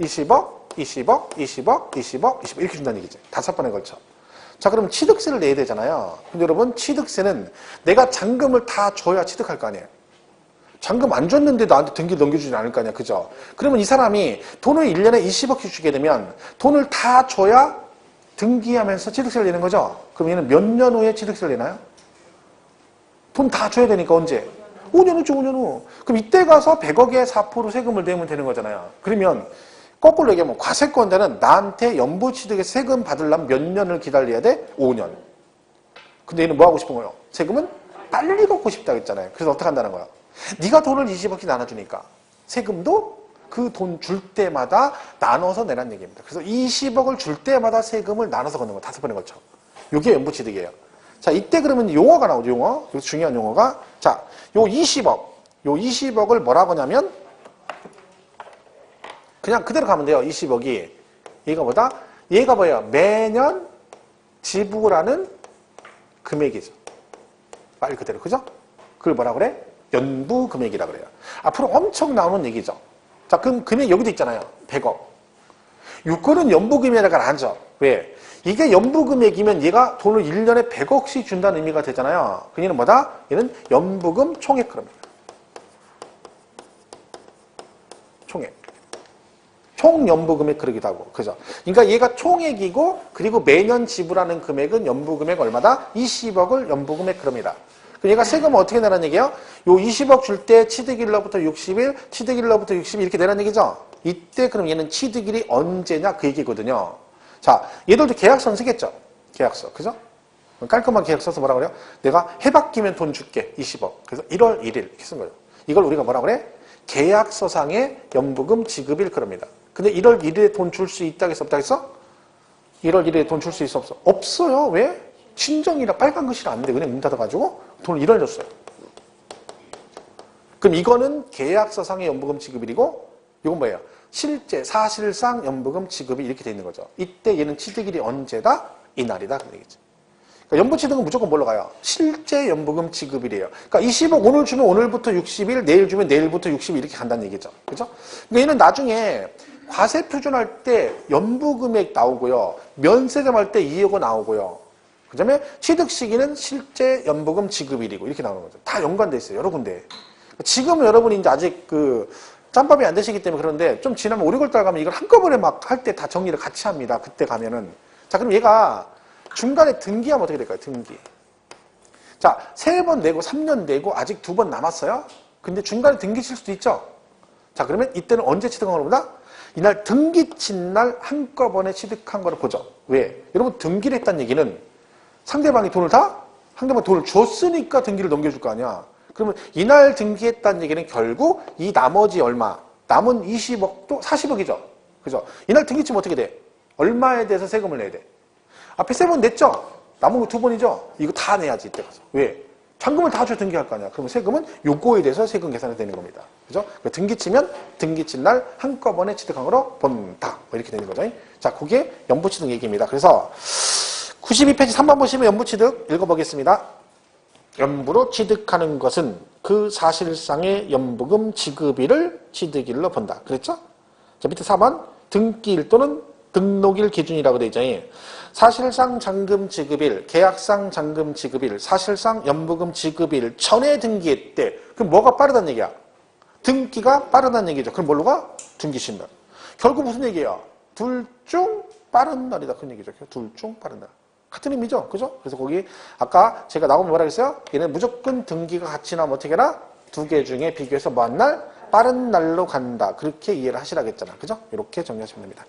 20억, 20억, 20억, 20억, 20억 이렇게 준다는 얘기죠. 5번에 걸쳐. 자, 그럼 취득세를 내야 되잖아요. 근데 여러분 취득세는 내가 잔금을 다 줘야 취득할 거 아니에요. 잔금 안 줬는데 나한테 등기를 넘겨주지 않을 거 아니야. 그죠? 그러면 이 사람이 돈을 1년에 20억씩 주게 되면 돈을 다 줘야 등기하면서 취득세를 내는 거죠? 그럼 얘는 몇 년 후에 취득세를 내나요? 돈 다 줘야 되니까 언제? 5년 후죠, 5년 후. 그럼 이때 가서 100억에 4% 세금을 내면 되는 거잖아요. 그러면 거꾸로 얘기하면 과세권자는 나한테 연부취득에 세금 받으려면 몇 년을 기다려야 돼? 5년. 근데 얘는 뭐 하고 싶은 거예요? 세금은 빨리 걷고 싶다고 했잖아요. 그래서 어떻게 한다는 거야? 네가 돈을 20억씩 나눠주니까 세금도 그 돈 줄 때마다 나눠서 내란 얘기입니다. 그래서 20억을 줄 때마다 세금을 나눠서 걷는 거 5번에 걸쳐. 이게 연부취득이에요. 자, 이때 그러면 용어가 나오죠, 용어. 여기서 중요한 용어가. 자, 요 20억을 뭐라고 하냐면 그냥 그대로 가면 돼요. 20억이. 얘가 뭐다? 얘가 뭐예요? 매년 지불하는 금액이죠. 말 그대로. 그죠? 그걸 뭐라 그래? 연부 금액이라 그래요. 앞으로 엄청 나오는 얘기죠. 자, 그럼 금액 여기도 있잖아요. 100억. 요거는 연부 금액이라고 안 하죠. 왜? 이게 연부 금액이면 얘가 돈을 1년에 100억씩 준다는 의미가 되잖아요. 그 얘는 뭐다? 얘는 연부금 총액 그럽니다. 총액. 총 연부금액 그러기도 하고. 그죠? 그러니까 얘가 총액이고 그리고 매년 지불하는 금액은 연부금액 얼마다? 20억을 연부금액 그럽니다. 얘가 세금을 어떻게 내라는 얘기예요? 요 20억 줄 때 취득일로부터 60일, 취득일로부터 60일 이렇게 내라는 얘기죠? 이때 그럼 얘는 취득일이 언제냐 그 얘기거든요. 자, 얘들도 계약서는 쓰겠죠? 계약서. 그죠? 깔끔한 계약서 써서 뭐라 그래요? 내가 해바뀌면 돈 줄게. 20억. 그래서 1월 1일 이렇게 쓴 거예요. 이걸 우리가 뭐라 그래? 계약서상의 연부금 지급일 그럽니다. 근데 1월 1일에 돈 줄 수 있다 했어? 없다 했어? 1월 1일에 돈 줄 수 있어? 없어? 없어요. 왜? 친정이라 빨간 글씨를 안 돼. 은행 문 닫아가지고 돈을 1월 줬어요. 그럼 이거는 계약서상의 연부금 지급일이고 이건 뭐예요? 실제 사실상 연부금 지급이 이렇게 돼 있는 거죠. 이때 얘는 취득일이 언제다? 이날이다. 그런 얘기죠. 그러니까 연부취득은 무조건 뭘로 가요? 실제 연부금 지급일이에요. 그러니까 20억 오늘 주면 오늘부터 60일, 내일 주면 내일부터 60일 이렇게 간다는 얘기죠. 그죠? 그러니까 얘는 나중에 과세 표준할 때 연부금액 나오고요. 면세점 할 때 2억은 나오고요. 그 다음에 취득 시기는 실제 연부금 지급일이고 이렇게 나오는 거죠. 다 연관돼 있어요. 여러 군데. 지금 여러분이 이제 아직 그 짬밥이 안 되시기 때문에 그런데 좀 지나면 5, 6월달 가면 이걸 한꺼번에 막 할 때 다 정리를 같이 합니다. 그때 가면은. 자, 그럼 얘가 중간에 등기하면 어떻게 될까요? 등기. 자, 3번 내고 3년 내고 아직 2번 남았어요. 근데 중간에 등기 칠 수도 있죠. 자, 그러면 이때는 언제 취득한 거보다 이날 등기 친 날 한꺼번에 취득한 거를 보죠. 왜? 여러분 등기를 했다는 얘기는 상대방이 돈을 상대방이 돈을 줬으니까 등기를 넘겨줄 거 아니야. 그러면 이날 등기했다는 얘기는 결국 이 나머지 얼마, 남은 20억도 40억이죠. 그죠? 이날 등기 치면 어떻게 돼? 얼마에 대해서 세금을 내야 돼? 앞에 3번 냈죠? 남은 거 2번이죠? 이거 다 내야지, 이때 가서. 왜? 잔금을 다 줘 등기할 거 아니야. 그러면 세금은 요거에 대해서 세금 계산이 되는 겁니다. 그죠? 등기 치면 등기 친 날 한꺼번에 취득한 거로 본다. 뭐 이렇게 되는 거죠. 자, 그게 연부취득 얘기입니다. 그래서 92페이지 3번 보시면 연부취득 읽어보겠습니다. 연부로 취득하는 것은 그 사실상의 연부금 지급일을 취득일로 본다. 그랬죠? 자, 밑에 4번 등기일 또는 등록일 기준이라고 되어 있잖아요. 사실상 잔금 지급일, 계약상 잔금 지급일, 사실상 연부금 지급일 전에 등기했대. 그럼 뭐가 빠르다는 얘기야? 등기가 빠르다는 얘기죠. 그럼 뭘로 가? 등기신날. 결국 무슨 얘기야? 둘 중 빠른 날이다. 그런 얘기죠. 둘 중 빠른 날. 같은 의미죠. 그죠? 그래서 거기 아까 제가 나오면 뭐라 그랬어요? 얘는 무조건 등기가 같이 나오면 어떻게 해라? 두 개 중에 비교해서 뭐한 날? 빠른 날로 간다. 그렇게 이해를 하시라고 했잖아. 그죠? 이렇게 정리하시면 됩니다.